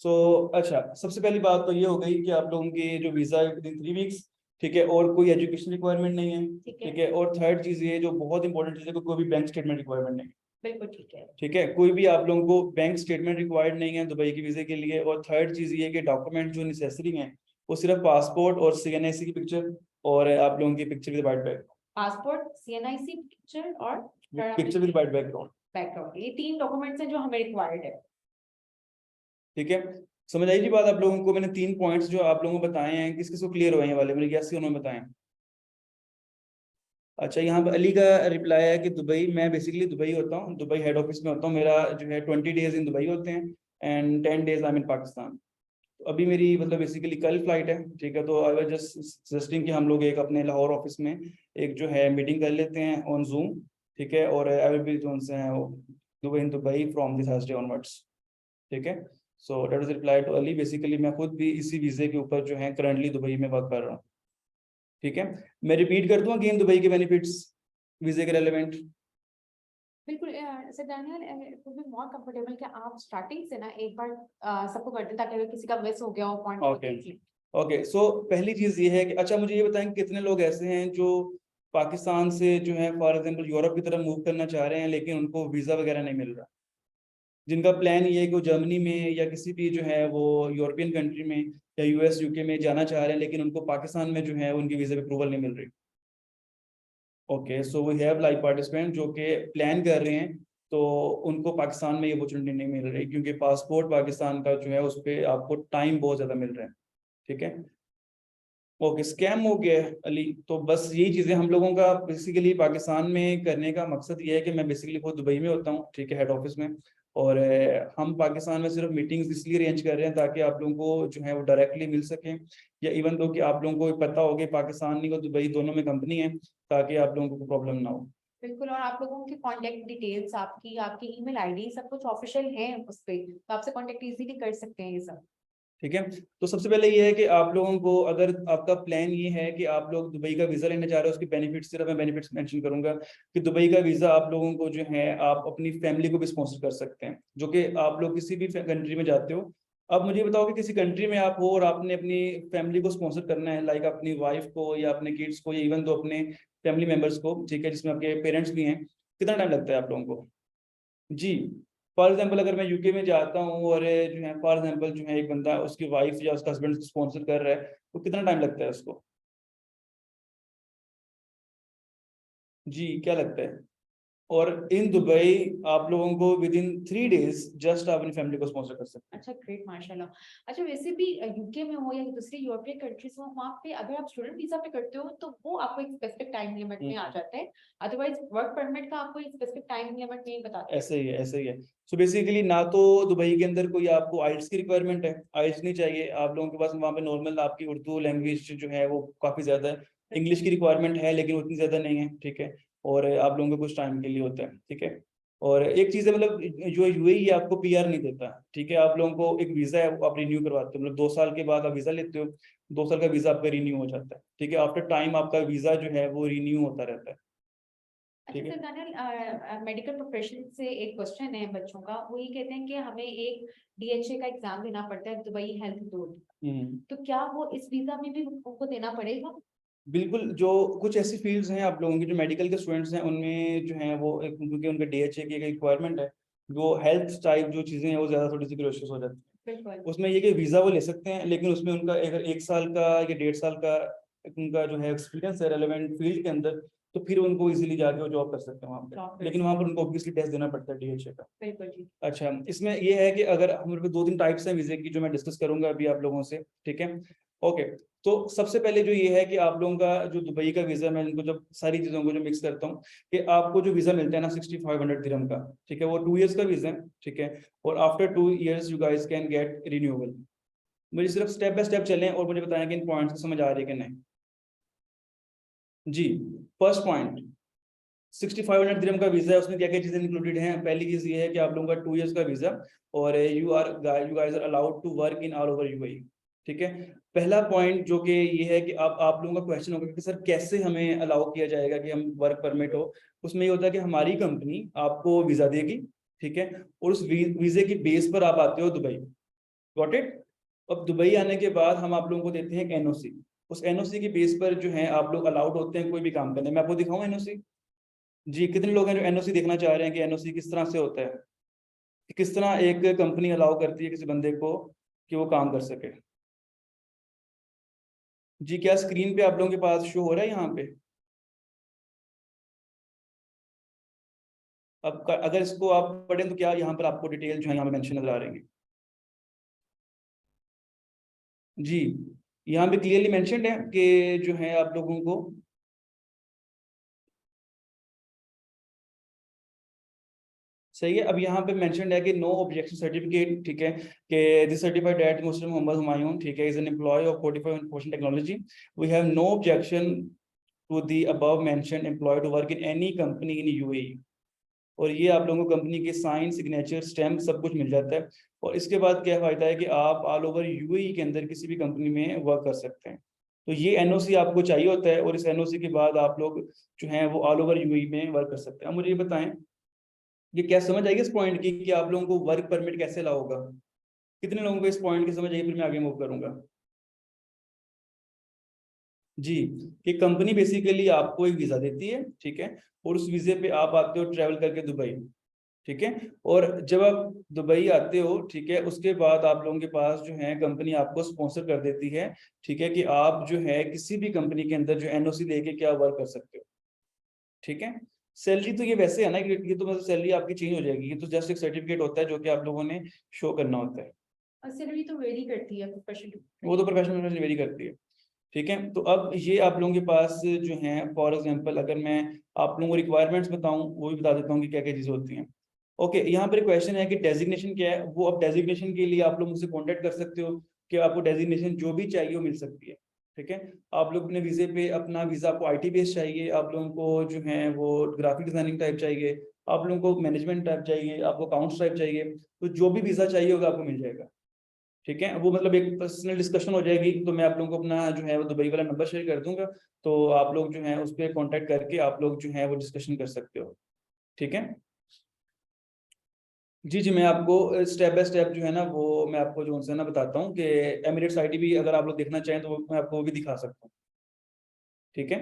सो अच्छा, सबसे पहली बात तो ये हो गई कि आप लोगों की जो वीजा है विदिन 3 वीक्स, ठीक है, और कोई एजुकेशन रिक्वायरमेंट नहीं है, ठीक है। ठीक है। और थर्ड चीज ये जो बहुत इंपॉर्टेंट चीज है कि कोई भी बैंक स्टेटमेंट रिक्वायरमेंट नहीं है। बिल्कुल ठीक है। ठीक है, कोई भी आप लोगों को बैंक स्टेटमेंट रिक्वायर्ड नहीं है दुबई के वीजे के लिए। और थर्ड चीज ये कि डॉक्यूमेंट जो नेसेसरी हैं वो सिर्फ पासपोर्ट और सीएनआईसी की पिक्चर, और आप लोगों की picture with white background. Passport, CNIC picture और picture with white background. Background, ये 3 डॉक्यूमेंट्स हैं जो हमें रिक्वायर्ड है। ठीक है, समझ आई जी बात आप लोगों को? मैंने 3 पॉइंट्स जो आप लोगों को बताए हैं, किस किस को क्लियर हुए हैं वाले, मेरे यस उन्होंने बताए। अच्छा, यहाँ पर अली का रिप्लाई है कि दुबई, मैं बेसिकली दुबई होता हूँ, दुबई हेड ऑफिस में होता हूँ। मेरा जो है 20 डेज इन दुबई होते हैं एंड 10 डेज आई एम इन पाकिस्तान। तो अभी मेरी मतलब बेसिकली कल फ्लाइट है, ठीक है। तो आई वाज जस्ट सजेस्टिंग कि हम लोग एक अपने लाहौर ऑफिस में एक जो है मीटिंग कर लेते हैं ऑन जूम, ठीक है। और I will be Dubai in Dubai from this Thursday onwards, ठीक है। So that is reply to Ali. Basically मैं खुद भी इसी वीजे के ऊपर जो है करंटली दुबई में वर्क कर रहा हूँ, ठीक है। मैं रिपीट कर दूं अगेन दुबई के बेनिफिट्स वीजे के रेलेवेंट। बिल्कुल sir Daniel, it will be more comfortable कि आप स्टार्टिंग से ना एक बार सबको कर दें, ताकि अगर किसी का मिस हो गया हो पॉइंट तो ओके देख लें। ओके। सो पहली चीज ये है कि अच्छा मुझे ये बताएं कि कितने लोग ऐसे हैं जो पाकिस्तान से जो है फॉर एग्जांपल यूरोप की तरफ मूव करना चाह रहे हैं, लेकिन उनको वीजा वगैरह नहीं मिल रहा, जिनका प्लान ये है कि वो जर्मनी में या किसी भी जो है वो यूरोपियन कंट्री में या यूएस यूके में जाना चाह रहे हैं, लेकिन उनको पाकिस्तान में जो है उनकी वीजा पे अप्रूवल नहीं मिल रही। Okay, so we have like participant जो कि प्लान कर रहे हैं, तो उनको पाकिस्तान में ये अपॉर्चुनिटी नहीं मिल रही, क्योंकि पासपोर्ट पाकिस्तान का जो है उस पर आपको टाइम बहुत ज़्यादा मिल रहा है, ठीक है। ओके, स्कैम हो गया है अली। तो बस यही चीज़ें हम लोगों का बेसिकली पाकिस्तान में करने का मकसद ये है कि मैं बेसिकली खुद दुबई में होता हूँ, ठीक है, हेड ऑफिस में। और हम पाकिस्तान में सिर्फ मीटिंग्स इसलिए अरेंज कर रहे हैं ताकि आप लोगों को जो है वो डायरेक्टली मिल सकें, या इवन दो कि आप लोगों को पता हो कि पाकिस्तान नहीं और दुबई दोनों में कंपनी है, ताकि आप लोगों को प्रॉब्लम ना हो। बिल्कुल। और आप लोगों की कांटेक्ट डिटेल्स, आपकी आपकी ईमेल आईडी, सब कुछ ऑफिशियल है उस पे, तो आपसे कांटेक्ट इजीली कर सकते हैं ये सब। ठीक है। तो सबसे पहले ये है कि आप लोगों को, अगर आपका प्लान ये है कि आप लोग दुबई का वीज़ा लेने जा रहे हो, उसके बेनिफिट्स सिर्फ मैं बेनिफिट्स मेंशन करूंगा कि दुबई का वीज़ा आप लोगों को जो है आप अपनी फैमिली को भी स्पॉन्सर कर सकते हैं, जो कि आप लोग किसी भी कंट्री में जाते हो। अब मुझे बताओ कि किसी कंट्री में आप हो और आपने अपनी फैमिली को स्पॉन्सर करना है, लाइक अपनी वाइफ को या अपने किड्स को या इवन तो अपने फैमिली मेम्बर्स को, ठीक है, जिसमें आपके पेरेंट्स भी हैं, कितना टाइम लगता है आप लोगों को? जी। फॉर एग्जांपल अगर मैं यूके में जाता हूँ और जो है फॉर एग्जांपल जो है एक बंदा उसकी वाइफ या उसका हस्बैंड स्पॉन्सर कर रहा है, तो कितना टाइम लगता है उसको? जी, क्या लगता है? और इन दुबई आप लोगों को विद इन 3 डेज जस्ट आप अपनी फैमिली को स्पॉन्सर कर सकते हैं। अच्छा, ग्रेट, माशाल्लाह। अच्छा, वैसे भी यूके में हो या दूसरी यूरोपियन कंट्रीज में, वहाँ पे अगर आप स्टूडेंट वीजा पे करते हो तो वो आपको एक स्पेसिफिक टाइम लिमिट में आ जाता है। अदरवाइज वर्क परमिट का आपको एक स्पेसिफिक टाइम लिमिट नहीं बताते। ऐसे ही है, ऐसे ही है। सो बेसिकली ना तो दुबई के अंदर कोई आपको आइल्स की रिक्वायरमेंट है, आइल्स नहीं चाहिए आप लोगों के पास। वहाँ पे नॉर्मल आपकी उर्दू लैंग्वेज जो है वो काफ़ी ज़्यादा है। इंग्लिश की रिक्वायरमेंट है लेकिन उतनी ज़्यादा नहीं है, ठीक है। और आप लोगों को कुछ टाइम के लिए होता है, ठीक है। और एक चीज़ है, मतलब जो यूएई आपको पीआर नहीं देता, ठीक है। आप लोगों को एक वीज़ा है वो आप रिन्यू करवाते हो, मतलब 2 साल के बाद आप वीज़ा लेते हो, 2 साल का वीज़ा आपका रिन्यू हो जाता है, ठीक है। आफ्टर टाइम आपका वीज़ा जो है वो रिन्यू होता रहता है, अच्छा ठीक है। सर दानियल, मेडिकल प्रोफेशन से एक क्वेश्चन है बच्चों का। वो ये कहते हैं कि हमें एक डीएचए का एग्जाम देना पड़ता है, दुबई हेल्थ अथॉरिटी, तो क्या वो इस वीजा में भी उनको देना पड़ेगा? बिल्कुल। जो कुछ ऐसी फील्ड्स हैं आप लोगों की, जो मेडिकल के स्टूडेंट्स हैं उनमें जो है वो क्योंकि उनका डीएचए की एक रिक्वायरमेंट है, वो हेल्थ टाइप जो चीज़ें हैं वो ज़्यादा थोड़ी सी क्रोशियस हो जाती है। बिल्कुल। उसमें ये कि वीज़ा वो ले सकते हैं, लेकिन उसमें उनका अगर 1 साल का या 1.5 साल का उनका जो है एक्सपीरियंस है रेलेवेंट फील्ड के अंदर, तो फिर उनको इजीली जाके वो जॉब कर सकते हैं वहाँ Job पे, कर लेकिन वहाँ पर उनको ऑब्वियसली टेस्ट देना पड़ता है DHA का। बिल्कुल जी। अच्छा, इसमें ये है कि अगर हमारे पास 2-3 टाइप्स हैं वीजे की जो मैं डिस्कस करूंगा अभी आप लोगों से, ठीक है। ओके, तो सबसे पहले जो ये है कि आप लोगों का जो दुबई का वीजा, मैं इनको जब सारी चीजों को जो मिक्स करता हूँ कि आपको जो वीजा मिलता है ना 6500 दिरहम का, ठीक है, वो 2 इयर्स का वीजा है, ठीक है, और after 2 years you guys can get renewable. मुझे सिर्फ स्टेप बाय स्टेप चलें और मुझे बताएं कि इन पॉइंट्स को समझ आ रही है कि नहीं। जी, फर्स्ट पॉइंट, 6500 दिरहम का वीजा है, उसमें क्या क्या चीजें इंक्लूडेड हैं। पहली चीज ये है कि आप लोगों का 2 इयर्स का वीजा, और you guys are allowed to work in all over UAE, ठीक है। पहला पॉइंट जो कि ये है कि आप लोगों का क्वेश्चन होगा कि सर कैसे हमें अलाउ किया जाएगा कि हम वर्क परमिट हो। उसमें ये होता है कि हमारी कंपनी आपको वीजा देगी, ठीक है, और उस वीजे की बेस पर आप आते हो दुबई। Got it. अब दुबई आने के बाद हम आप लोगों को देते हैं एक NOC। उस NOC की बेस पर जो है आप लोग अलाउड होते हैं कोई भी काम करने। मैं आपको दिखाऊं NOC? जी, कितने लोग हैं जो NOC देखना चाह रहे हैं कि NOC किस तरह से होता है, कि किस तरह एक कंपनी अलाउ करती है किसी बंदे को कि वो काम कर सके। जी, क्या स्क्रीन पे आप लोगों के पास शो हो रहा है यहाँ पे? अब अगर इसको आप पढ़ें तो क्या यहाँ पर आपको डिटेल जो है यहाँ पे मेंशन नजर आ रही है? जी, यहाँ पे क्लियरली मेंशन्ड है कि जो है आप लोगों को, सही है। अब यहाँ पे मेंशन्ड है कि नो ऑब्जेक्शन सर्टिफिकेट, ठीक है, कि this certified that Muslim Mohammad Humayun, ठीक है, is an employ of 45 information technology, we have no objection to the above mentioned employ to work in any company in UAE. और ये आप लोगों को कंपनी के साइन, सिग्नेचर, स्टैम्प सब कुछ मिल जाता है। और इसके बाद क्या फायदा है कि आप ऑल ओवर यूएई के अंदर किसी भी कंपनी में वर्क कर सकते हैं। तो ये NOC आपको चाहिए होता है, और इस NOC के बाद आप लोग जो हैं वो ऑल ओवर यूएई में वर्क कर सकते हैं। अब मुझे ये बताएं, ये क्या समझ आएगी इस पॉइंट की कि आप लोगों को वर्क परमिट कैसे अलाउ होगा? कितने लोगों को इस पॉइंट की समझ आएगी? फिर मैं आगे मूव करूंगा। जी, कि कंपनी बेसिकली आपको एक वीजा देती है, ठीक है, और उस वीजे पे आप आते हो ट्रेवल करके दुबई, ठीक है। और जब आप दुबई आते हो, ठीक है, उसके बाद आप लोगों के पास जो है कंपनी आपको स्पॉन्सर कर देती है, ठीक है, कि आप जो है किसी भी कंपनी के अंदर जो NOC लेके क्या वर्क कर सकते हो, ठीक है। सैलरी तो ये वैसे है ना कि ये तो मतलब सैलरी आपकी चेंज हो जाएगी, ये तो जस्ट एक सर्टिफिकेट होता है जो कि आप लोगों ने शो करना होता है। और सैलरी तो वेरी करती है प्रोफेशनल। वो तो प्रोफेशनल वेरी करती है, ठीक है। तो अब ये आप लोगों के पास जो है, फॉर एग्जांपल अगर मैं आप लोगों को रिक्वायरमेंट्स बताऊं, वो भी बता देता हूँ कि क्या क्या चीज़ें होती हैं। ओके, यहाँ पर क्वेश्चन है कि डेजिग्नेशन क्या है। वो अब डेजिग्नेशन के लिए आप लोग मुझसे कॉन्टेक्ट कर सकते हो कि आपको डेजिग्नेशन जो भी चाहिए वो मिल सकती है, ठीक है। आप लोग अपने वीजे पे अपना वीजा, आपको IT बेस्ड चाहिए, आप लोगों को जो है वो ग्राफिक डिजाइनिंग टाइप चाहिए, आप लोगों को मैनेजमेंट टाइप चाहिए, आपको अकाउंट्स टाइप चाहिए, तो जो भी वीजा चाहिए होगा आपको मिल जाएगा, ठीक है। वो मतलब एक पर्सनल डिस्कशन हो जाएगी, तो मैं आप लोगों को अपना जो है वो दुबई वाला नंबर शेयर कर दूंगा, तो आप लोग जो है उस पर कॉन्टेक्ट करके आप लोग जो है वो डिस्कशन कर सकते हो, ठीक है। जी जी, मैं आपको स्टेप बाय स्टेप जो है ना वो मैं आपको जो है ना बताता हूँ कि एमिरेट्स IT भी अगर आप लोग देखना चाहें तो मैं आपको वो भी दिखा सकता हूँ, ठीक है।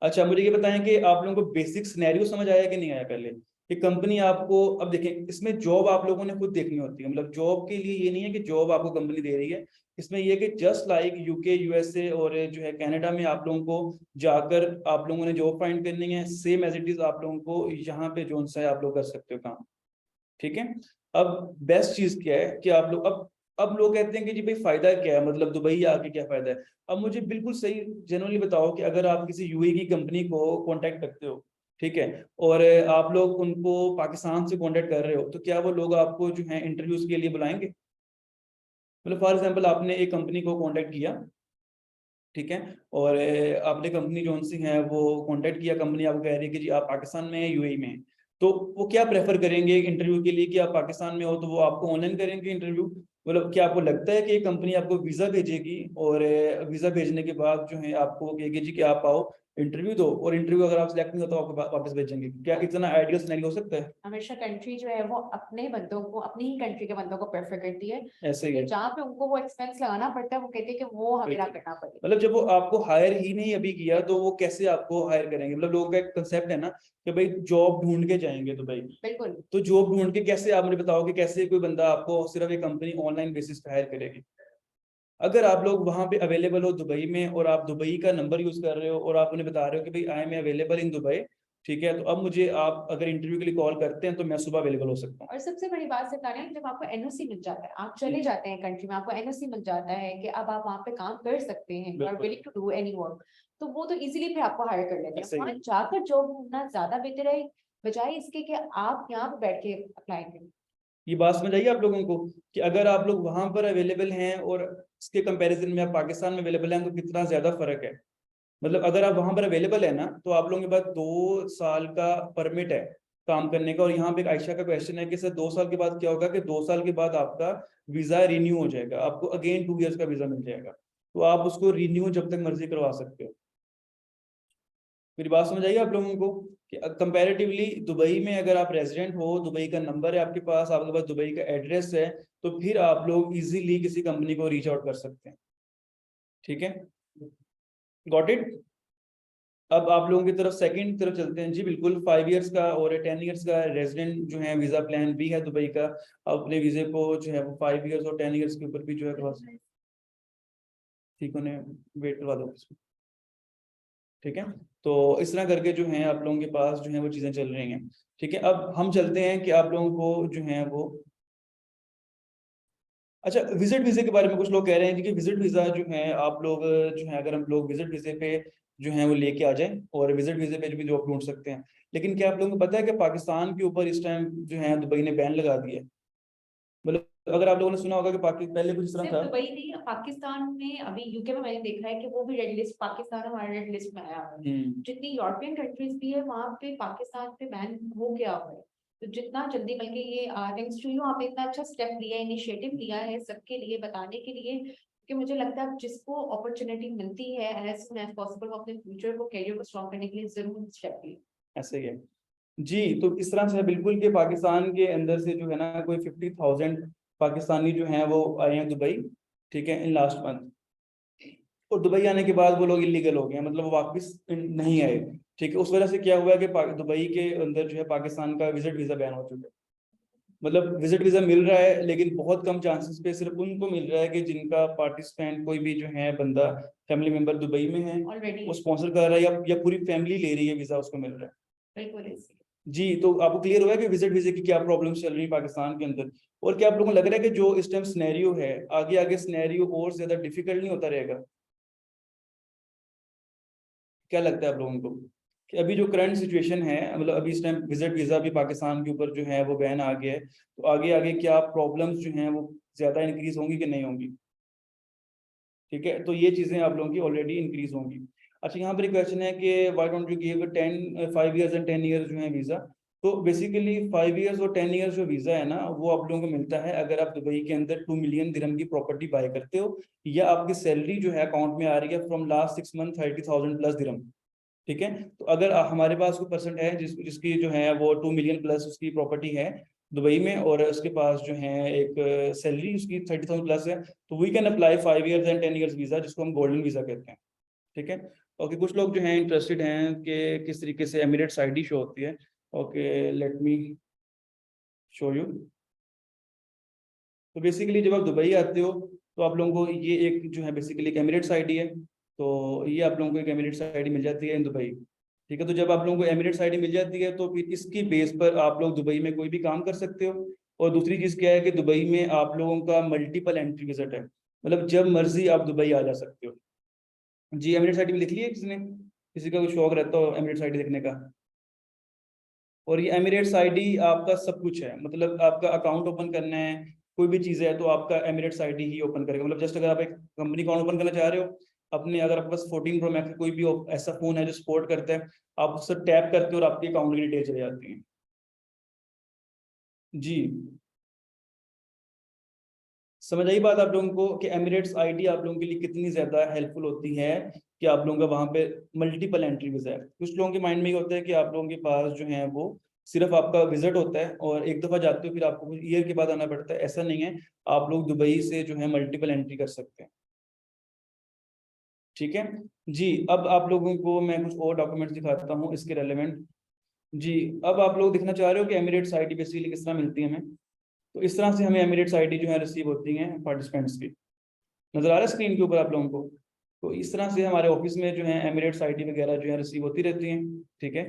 अच्छा, मुझे ये बताएं कि आप लोगों को बेसिक सिनेरियो समझ आया कि नहीं आया पहले, कि कंपनी आपको, अब देखें इसमें जॉब आप लोगों ने खुद देखनी होती है। मतलब जॉब के लिए ये नहीं है कि जॉब आपको कंपनी दे रही है, इसमें ये कि जस्ट लाइक UK, USA और जो है कनाडा में आप लोगों को जाकर आप लोगों ने जॉब फाइंड करनी है, सेम एज इट इज आप लोगों को यहाँ पे जो सा है आप लोग कर सकते हो काम, ठीक है। अब बेस्ट चीज क्या है कि आप लोग अब लोग कहते हैं कि जी भाई फायदा क्या है, मतलब दुबई आके क्या फायदा है। अब मुझे बिल्कुल सही जनरली बताओ कि अगर आप किसी UAE की कंपनी को कांटेक्ट करते हो, ठीक है, और आप लोग उनको पाकिस्तान से कांटेक्ट कर रहे हो, तो क्या वो लोग आपको जो है इंटरव्यूज के लिए बुलाएंगे? मतलब फॉर एग्जाम्पल आपने एक कंपनी को कांटेक्ट किया, ठीक है, और आपने कंपनी जो सी है वो कांटेक्ट किया, कंपनी आपको कह रही है कि जी आप पाकिस्तान में है, UAE में है, तो वो क्या प्रेफर करेंगे इंटरव्यू के लिए कि आप पाकिस्तान में हो तो वो आपको ऑनलाइन करेंगे इंटरव्यू? मतलब क्या आपको लगता है कि कंपनी आपको वीजा भेजेगी और वीजा भेजने के बाद जो है आपको कहेगी जी कि आप आओ इंटरव्यू दो, और इंटरव्यू अगर आप सिलेक्ट नहीं हो तो आपको वापस भेजेंगे? क्या इतना आइडियल सिनेरियो हो सकता है? हमेशा कंट्री जो है वो अपने बंदों को, अपनी ही कंट्री के बंदों को प्रेफर करती है, ऐसे ही क्योंकि है, जहाँ पे उनको वो एक्सपेंस लगाना पड़ता है वो कहते हैं कि वो हमें ना बिल्कुल। करना पड़े। मतलब जब वो आपको हायर ही नहीं अभी किया तो वो कैसे आपको हायर करेंगे? मतलब लोगों का एक कंसेप्ट है ना कि भाई जॉब ढूंढ के जाएंगे तो भाई, बिल्कुल। तो जॉब ढूंढ के कैसे, आप मुझे बताओ कि कैसे कोई बंदा आपको सिर्फ एक कंपनी ऑनलाइन बेसिस पे हायर करेगी? अगर आप लोग वहां पे अवेलेबल हो दुबई में और आप दुबई का नंबर यूज कर रहे हो और आप उन्हें बता रहे हो कि भाई I am available in Dubai, ठीक है, तो अब मुझे आप अगर इंटरव्यू के लिए कॉल करते हैं तो मैं सुबह अवेलेबल हो सकता हूँ। और सबसे बड़ी बात सिर्फ है जब आपको एनओसी मिल जाता है, आप चले जी। जाते हैं कंट्री में, आपको एनओसी मिल जाता है कि अब आप वहाँ पे काम कर सकते हैं, यू आर बिल्कुल। Willing to do any work, तो वो तो इजीली फिर आपको हायर कर लेते हैं। ऐसे ही वहाँ है। जाकर जॉब ढूंढना ज्यादा बेहतर है, बजाय इसके कि आप यहाँ पे बैठ के अप्लाई करें। ये बात समझ आई आप लोगों को कि अगर आप लोग वहां पर अवेलेबल हैं और इसके कंपैरिजन में आप पाकिस्तान में अवेलेबल हैं तो कितना ज्यादा फर्क है। मतलब अगर आप वहां पर अवेलेबल है ना तो आप लोगों के पास 2 साल का परमिट है काम करने का। और यहाँ पे एक आयशा का क्वेश्चन है कि सर 2 साल के बाद क्या होगा, कि 2 साल के बाद आपका वीजा रिन्यू हो जाएगा, आपको अगेन 2 इयर्स का वीजा मिल जाएगा, तो आप उसको रिन्यू जब तक मर्जी करवा सकते हो। मेरी बात समझ आई आप लोगों को कि कंपैरेटिवली दुबई में अगर आप रेजिडेंट हो, दुबई का नंबर है आपके पास दुबई का एड्रेस है, तो फिर आप लोग इजीली किसी कंपनी को रीच आउट कर सकते हैं। ठीक है, गॉट इट। अब आप लोगों की तरफ सेकंड तरफ चलते हैं। जी बिल्कुल, 5 इयर्स का और 10 इयर्स का रेजिडेंट जो है वीजा प्लान भी है दुबई का। अपने वीजे को जो है वो 5 इयर्स और 10 इयर्स के ऊपर भी जो है करवा सकते हैं। ठीक, उन्हें वेट करवा दो। ठीक है, तो इस तरह करके जो है आप लोगों के पास जो है वो चीजें चल रही हैं। ठीक है, अब हम चलते हैं कि आप लोगों को जो है वो, अच्छा, विजिट वीजे के बारे में कुछ लोग कह रहे हैं कि विजिट वीजा जो है आप लोग जो है अगर हम लोग विजिट वीजे पे जो है वो लेके आ जाएं और विजिट वीजे पे भी जॉब ढूंढ सकते हैं। लेकिन क्या आप लोगों को पता है कि पाकिस्तान के ऊपर इस टाइम जो है दुबई ने बैन लगा दिया है। मतलब अगर आप लोगों ने सुना होगा कि पहले कुछ इस तरह सिर्फ था। दुबई नहीं, पाकिस्तान में अभी यूके में मैंने देखा है कि वो भी रेड लिस्ट, पाकिस्तान हमारे रेड लिस्ट में आया हुआ है। जितनी यूरोपियन कंट्रीज भी है वहाँ पे पाकिस्तान पे बैन हो गया हुआ है। तो जितना जल्दी, बल्कि ये थैंक्स टू यू, आपने इतना अच्छा स्टेप लिया, इनिशिएटिव लिया है सबके लिए बताने के लिए, कि मुझे लगता है अब जिसको अपॉर्चुनिटी मिलती है एज सुन एज पॉसिबल वो अपने फ्यूचर को, करियर को स्ट्रॉन्ग करने के लिए जरूर स्टेप लिए। ऐसे ही है। जी, तो इस तरह से है बिल्कुल कि पाकिस्तान के अंदर से जो है ना कोई 50,000 पाकिस्तानी जो हैं वो आए हैं दुबई, ठीक है, इन लास्ट मंथ। और दुबई आने के बाद वो लोग इलीगल हो गए हैं, मतलब वो वापस नहीं आए। ठीक है, उस वजह से क्या हुआ है कि दुबई के अंदर जो है पाकिस्तान का विजिट वीजा बैन हो चुका है। मतलब विजिट वीजा मिल रहा है लेकिन बहुत कम चांसेस पे सिर्फ उनको मिल रहा है कि जिनका पार्टिसिपेंट कोई भी जो है बंदा, फैमिली मेंबर दुबई में है, ऑलरेडी वो स्पॉन्सर कर रहा है या पूरी फैमिली ले रही है वीजा, उसको मिल रहा है। बिल्कुल ऐसे। जी, तो आपको क्लियर हुआ है कि विजिट वीजे की क्या प्रॉब्लम्स चल रही है पाकिस्तान के अंदर। और क्या आप लोगों को लग रहा है कि जो इस टाइम सिनेरियो है, आगे आगे सिनेरियो और ज्यादा डिफिकल्ट नहीं होता रहेगा? क्या लगता है आप लोगों को कि अभी जो करंट सिचुएशन है, मतलब अभी इस टाइम विजिट वीजा भी पाकिस्तान के ऊपर जो है वो बैन आ गया है, तो आगे आगे क्या प्रॉब्लम्स जो हैं वो ज्यादा इंक्रीज होंगी कि नहीं होंगी? ठीक है, तो ये चीजें आप लोगों की ऑलरेडी इंक्रीज होंगी। अच्छा, यहाँ पर एक क्वेश्चन है कि why don't you give 5 years and 10 years जो है वीजा। तो बेसिकली 5 इयर्स और 10 इयर्स जो वीजा है ना वो आप लोगों को मिलता है अगर आप दुबई के अंदर 2 मिलियन दिरहम की प्रॉपर्टी बाय करते हो, या आपकी सैलरी जो है अकाउंट में आ रही है फ्रॉम लास्ट 6 मंथ 30,000 प्लस दिरहम। ठीक है, तो अगर हमारे पास कोई पर्सन है जिसकी जो है वो 2 मिलियन प्लस उसकी प्रॉपर्टी है दुबई में, और उसके पास जो है एक सैलरी उसकी 30,000 प्लस है, तो we can apply 5 years and 10 years visa, जिसको हम गोल्डन वीजा कहते हैं। ठीक है, ओके, कुछ लोग जो हैं इंटरेस्टेड हैं कि किस तरीके से एमिरेट्स आईडी शो होती है। Okay, let me show you. तो बेसिकली जब आप दुबई आते हो तो आप लोगों को ये एक जो है बेसिकली एक एमिरेट्स आईडी है, तो ये आप लोगों को एक एमिरेट्स आईडी मिल जाती है इन दुबई। ठीक है, तो जब आप लोगों को एमिरेट्स आईडी मिल जाती है तो फिर इसकी बेस पर आप लोग दुबई में कोई भी काम कर सकते हो। और दूसरी चीज़ क्या है कि दुबई में आप लोगों का मल्टीपल एंट्री विजिट है, मतलब जब मर्जी आप दुबई आ जा सकते हो। जी, एमिरेट्स आईडी लिख लिया किसने? किसी का कोई शौक रहता हो एमिरेट्स आईडी देखने का? और ये एमिरेट्स आईडी आपका सब कुछ है, मतलब आपका अकाउंट ओपन करना है, कोई भी चीज़ है तो आपका एमिरेट्स आईडी ही ओपन करेगा। मतलब जस्ट अगर आप एक कंपनी अकाउंट ओपन करना चाह रहे हो अपने, अगर आपके पास 14 प्रो मैक्स कोई भी ऐसा फोन है जो सपोर्ट करता है, आप उससे टैप करते हो और आपके अकाउंट की डिटेल चली जाती है। जी, समझ आई बात आप लोगों को कि एमिरेट्स आईडी आप लोगों के लिए कितनी ज्यादा हेल्पफुल होती है कि आप लोगों का वहां पे मल्टीपल एंट्री वीजा है। कुछ लोगों के माइंड में ये होता है कि आप लोगों के पास जो है वो सिर्फ आपका विजिट होता है और एक दफा जाते हो फिर आपको कुछ ईयर के बाद आना पड़ता है, ऐसा नहीं है। आप लोग दुबई से जो है मल्टीपल एंट्री कर सकते हैं। ठीक है जी, अब आप लोगों को मैं कुछ और डॉक्यूमेंट्स दिखाता हूँ इसके रेलेवेंट। जी, अब आप लोग दिखना चाह रहे हो कि एमिरेट्स आईडी बेसिकली किस तरह मिलती है हमें। तो इस तरह से हमें एमिरेट्स आईडी जो है रिसीव होती हैं पार्टिसिपेंट्स की। नजर आ रहा है स्क्रीन के ऊपर आप लोगों को? तो इस तरह से हमारे ऑफिस में जो है एमिरेट्स आईडी वगैरह जो है रिसीव होती रहती हैं, ठीक है।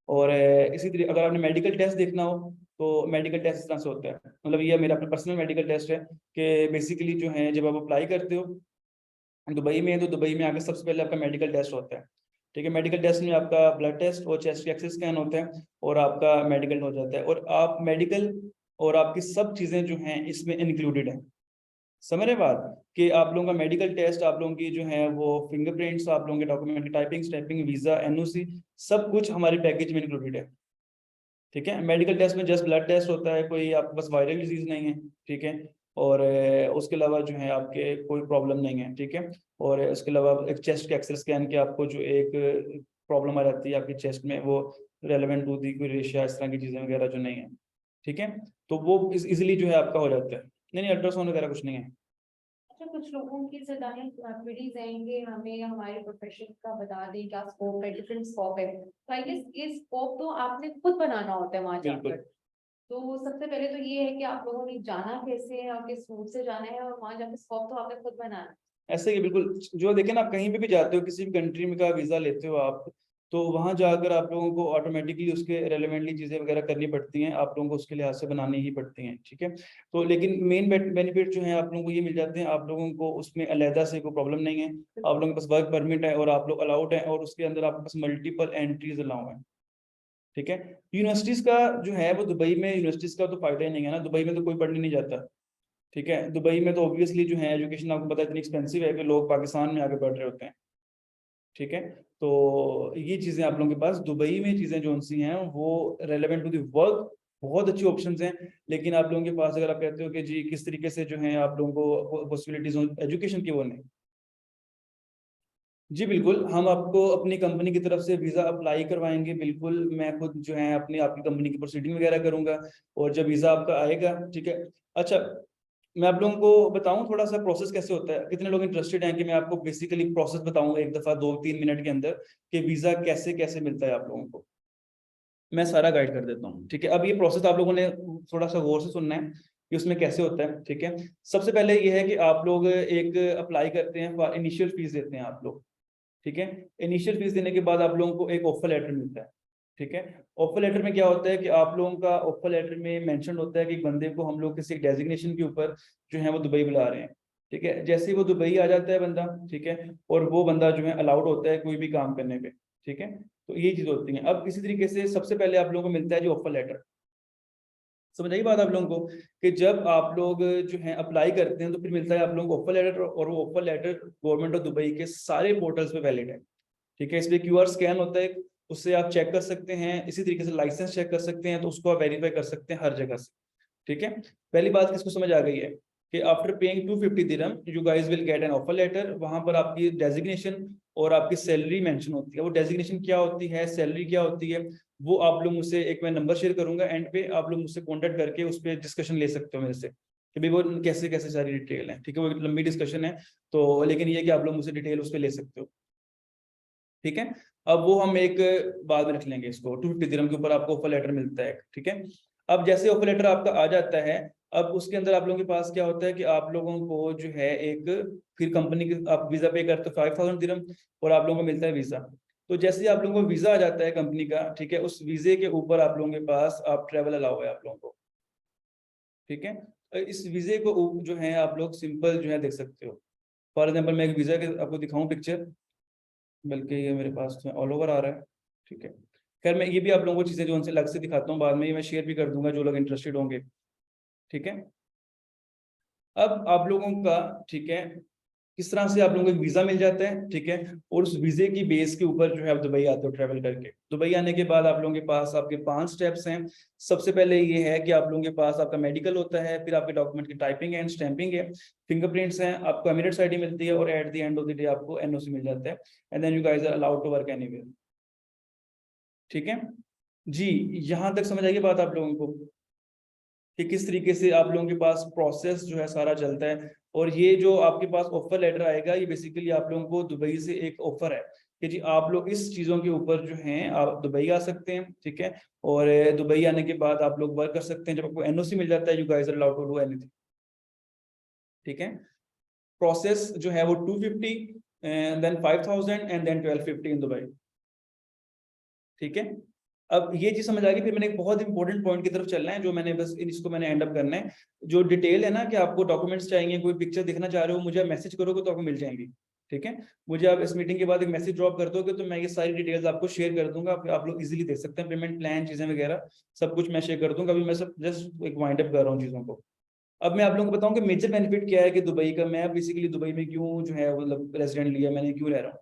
और इसी तरीके अगर आपने मेडिकल टेस्ट देखना हो तो मेडिकल टेस्ट इस तरह से होता है, मतलब ये मेरा अपना पर्सनल मेडिकल टेस्ट है कि बेसिकली जो है जब आप अप्लाई करते हो दुबई में, तो दुबई में आकर सबसे पहले आपका मेडिकल टेस्ट होता है, ठीक है। मेडिकल टेस्ट में आपका ब्लड टेस्ट और चेस्ट एक्स स्कैन होता है और आपका मेडिकल हो जाता है, और आप मेडिकल और आपकी सब चीज़ें जो हैं इसमें इंक्लूडेड हैं। समझ रहे बात कि आप लोगों का मेडिकल टेस्ट, आप लोगों की जो है वो फिंगरप्रिंट्स, आप लोगों के डॉक्यूमेंट की टाइपिंग स्टैंपिंग, वीज़ा, एनओसी, सब कुछ हमारे पैकेज में इंक्लूडेड है, ठीक है। मेडिकल टेस्ट में जस्ट ब्लड टेस्ट होता है, कोई आपके पास वायरल डिजीज नहीं है, ठीक है। और उसके अलावा जो है आपके कोई प्रॉब्लम नहीं है, ठीक है। और उसके अलावा एक चेस्ट के एक्सरे स्कैन के आपको जो एक प्रॉब्लम आ जाती है आपकी चेस्ट में, वो रेलेवेंट होती है, कोई रेशिया इस तरह की चीज़ें वगैरह जो नहीं है, ठीक है। तो वो इजिली जो है आपका हो जाता है। नहीं नहीं, अल्ट्रासाउंड वगैरह कुछ नहीं है। अच्छा, कुछ लोगों की सदाएं क्वेरीज आएंगे हमें हमारे प्रोफेशन का बता दें, क्या स्कोप है, डिफरेंट स्कोप है, तो आई गेस ये स्कोप तो आपने खुद बनाना होता है वहां बिल्कुल। जाकर। तो सबसे पहले तो ये है कि आप लोगों ने जाना कैसे है और किस रूट से जाना है, और वहां जाकर स्कोप तो आपने खुद बनाना है। ऐसे ही बिल्कुल, जो देखें ना, आप कहीं पे भी जाते हो, किसी भी कंट्री में का वीज़ा लेते हो आप, तो वहाँ जाकर आप लोगों को ऑटोमेटिकली उसके रेलेवेंटली चीज़ें वगैरह करनी पड़ती हैं, आप लोगों को उसके लिहाज से बनानी ही पड़ती हैं, ठीक है। तो लेकिन मेन बेनिफिट जो है आप लोगों को ये मिल जाते हैं, आप लोगों को उसमें अलहदा से कोई प्रॉब्लम नहीं है, आप लोगों के पास वर्क परमिट है और आप लोग अलाउड हैं, और उसके अंदर आपके पास मल्टीपल एंट्रीज अलाउ हैं, ठीक है। यूनिवर्सिटीज़ का जो है वो दुबई में यूनिवर्सिटीज़ का तो फायदा ही नहीं है ना, दुबई में तो कोई पढ़ने नहीं जाता, ठीक है। दुबई में तो ऑब्वियसली जो है एजुकेशन आपको पता है इतनी एक्सपेंसिव है कि लोग पाकिस्तान में आके पढ़ रहे होते हैं, ठीक है। तो ये चीज़ें आप लोगों के पास दुबई में चीज़ें जो सी हैं वो रेलेवेंट टू द वर्क, बहुत अच्छी ऑप्शंस हैं। लेकिन आप लोगों के पास अगर आप कहते हो कि जी किस तरीके से जो है आप लोगों को पॉसिबिलिटीज हो एजुकेशन की, वो नहीं। जी बिल्कुल, हम आपको अपनी कंपनी की तरफ से वीज़ा अप्लाई करवाएंगे, बिल्कुल। मैं खुद जो है अपनी आपकी कंपनी की प्रोसीडिंग वगैरह करूंगा, और जब वीज़ा आपका आएगा, ठीक है। अच्छा, मैं आप लोगों को बताऊं थोड़ा सा प्रोसेस कैसे होता है, कितने लोग इंटरेस्टेड हैं कि मैं आपको बेसिकली प्रोसेस बताऊं एक दफ़ा 2-3 मिनट के अंदर कि वीज़ा कैसे कैसे मिलता है आप लोगों को? मैं सारा गाइड कर देता हूँ, ठीक है। अब ये प्रोसेस आप लोगों ने थोड़ा सा गौर से सुनना है कि उसमें कैसे होता है, ठीक है। सबसे पहले ये है कि आप लोग एक अप्लाई करते हैं, इनिशियल फीस देते हैं आप लोग, ठीक है। इनिशियल फीस देने के बाद आप लोगों को एक ऑफर लेटर मिलता है, ठीक है। ऑफर लेटर में क्या होता है कि आप लोगों का ऑफर लेटर में मेंशन होता है कि एक बंदे को हम लोग किसी डेजिग्नेशन के ऊपर जो है वो दुबई बुला रहे हैं, ठीक है। जैसे ही वो दुबई आ जाता है बंदा, ठीक है, और वो बंदा जो है अलाउड होता है कोई भी काम करने पे, ठीक है। तो ये चीज़ होती है। अब इसी तरीके से सबसे पहले आप लोगों को मिलता है जो ऑफर लेटर। समझ आई बात आप लोगों को कि जब आप लोग जो है अप्लाई करते हैं तो फिर मिलता है आप लोगों को ऑफर लेटर, और वो offer letter government of Dubai के सारे पोर्टल्स पे वैलिड है, ठीक है। इसमें क्यूआर स्कैन होता है, उससे आप चेक कर सकते हैं। इसी तरीके से लाइसेंस चेक कर सकते हैं, तो उसको आप वेरीफाई कर सकते हैं हर जगह से, ठीक है। पहली बात किसको समझ आ गई है कि after paying 250 dirham you guys will get an offer letter. वहां पर आपकी डेजिग्नेशन और आपकी सैलरी मेंशन होती है। वो डेजिग्नेशन क्या होती है, सैलरी क्या होती है, वो आप लोग मुझसे, एक मैं नंबर शेयर करूंगा एंड पे, आप लोग मुझसे कॉन्टेक्ट करके उस पर डिस्कशन ले सकते हो मेरे से कि भाई वो कैसे कैसे सारी डिटेल है, ठीक है। वो एक लंबी डिस्कशन है, तो लेकिन ये कि आप लोग मुझसे डिटेल उस पर ले सकते हो, ठीक है। अब वो हम एक बाद में रख लेंगे इसको। 250 दिरहम के ऊपर आपको ऑफर लेटर मिलता है, ठीक है। अब जैसे ऑफर लेटर आपका आ जाता है, अब उसके अंदर आप लोगों के पास क्या होता है कि आप लोगों को जो है एक, फिर कंपनी के आप वीजा पे करते हो 5000 दिरहम, और आप लोगों को मिलता है वीजा। तो जैसे ही आप लोगों को वीजा आ जाता है कंपनी का, ठीक है, उस वीजे के ऊपर आप लोगों के पास आप ट्रेवल अलाउ है आप लोगों को, ठीक है। इस वीजे को जो है आप लोग सिंपल जो है देख सकते हो। फॉर एग्जाम्पल मैं एक वीजा के आपको दिखाऊं पिक्चर, बल्कि ये मेरे पास तो ऑल ओवर आ रहा है, ठीक है। खैर मैं ये भी आप लोगों को चीज़ें जो उनसे अलग से दिखाता हूँ, बाद में ये मैं शेयर भी कर दूंगा जो लोग इंटरेस्टेड होंगे, ठीक है। अब आप लोगों का, ठीक है, किस तरह से आप लोगों को एक वीज़ा मिल जाता है, ठीक है। और उस वीज़े की बेस के ऊपर जो है आप दुबई आते हो ट्रैवल करके। दुबई आने के बाद आप लोगों के पास आपके 5 स्टेप्स हैं। सबसे पहले ये है कि आप लोगों के पास आपका मेडिकल होता है, फिर आपके डॉक्यूमेंट की टाइपिंग एंड स्टैंपिंग है, फिंगरप्रिंट्स हैं, आपको एमिरेट्स आईडी मिलती है, और at the end of the day आपको एनओसी मिल जाता है, and then you guys are allowed to work anywhere, ठीक है जी। यहाँ तक समझ आइए बात आप लोगों को कि किस तरीके से आप लोगों के पास प्रोसेस जो है सारा चलता है। और ये जो आपके पास ऑफर लेटर आएगा, ये बेसिकली आप लोगों को दुबई से एक ऑफर है कि जी आप लोग इस चीज़ों के ऊपर जो हैं आप दुबई आ सकते हैं, ठीक है। और दुबई आने के बाद आप लोग वर्क कर सकते हैं। जब आपको एनओसी मिल जाता है, you guys are allowed to do anything. ठीक है। प्रोसेस जो है वो 250, then 5000 and then 1250 in Dubai. ठीक है, अब ये चीज समझ आ गई। फिर मैंने एक बहुत इंपॉर्टेंट पॉइंट की तरफ चलना है, जो मैंने बस इसको मैंने एंड अप करना है। जो डिटेल है ना कि आपको डॉक्यूमेंट्स चाहिए, कोई पिक्चर दिखना चाह रहे हो, मुझे मैसेज करोगे तो आपको मिल जाएंगी। ठीक है, मुझे आप इस मीटिंग के बाद एक मैसेज ड्रॉप कर दोगे तो मैं ये सारी डिटेल्स आपको शेयर कर दूंगा। आप लोग इजीली देख सकते हैं, पेमेंट प्लान चीजें वगैरह सब कुछ मैं शेयर कर दूंगा। अभी मैं सब जस्ट एक वाइंड अप कर रहा हूँ चीजों को। अब मैं आप लोगों को बताऊं कि मेजर बेनिफिट क्या है कि दुबई का, मैं बेसिकली दुबई में क्यों जो है मतलब रेजिडेंट लिया, मैंने क्यों रह रहा हूँ।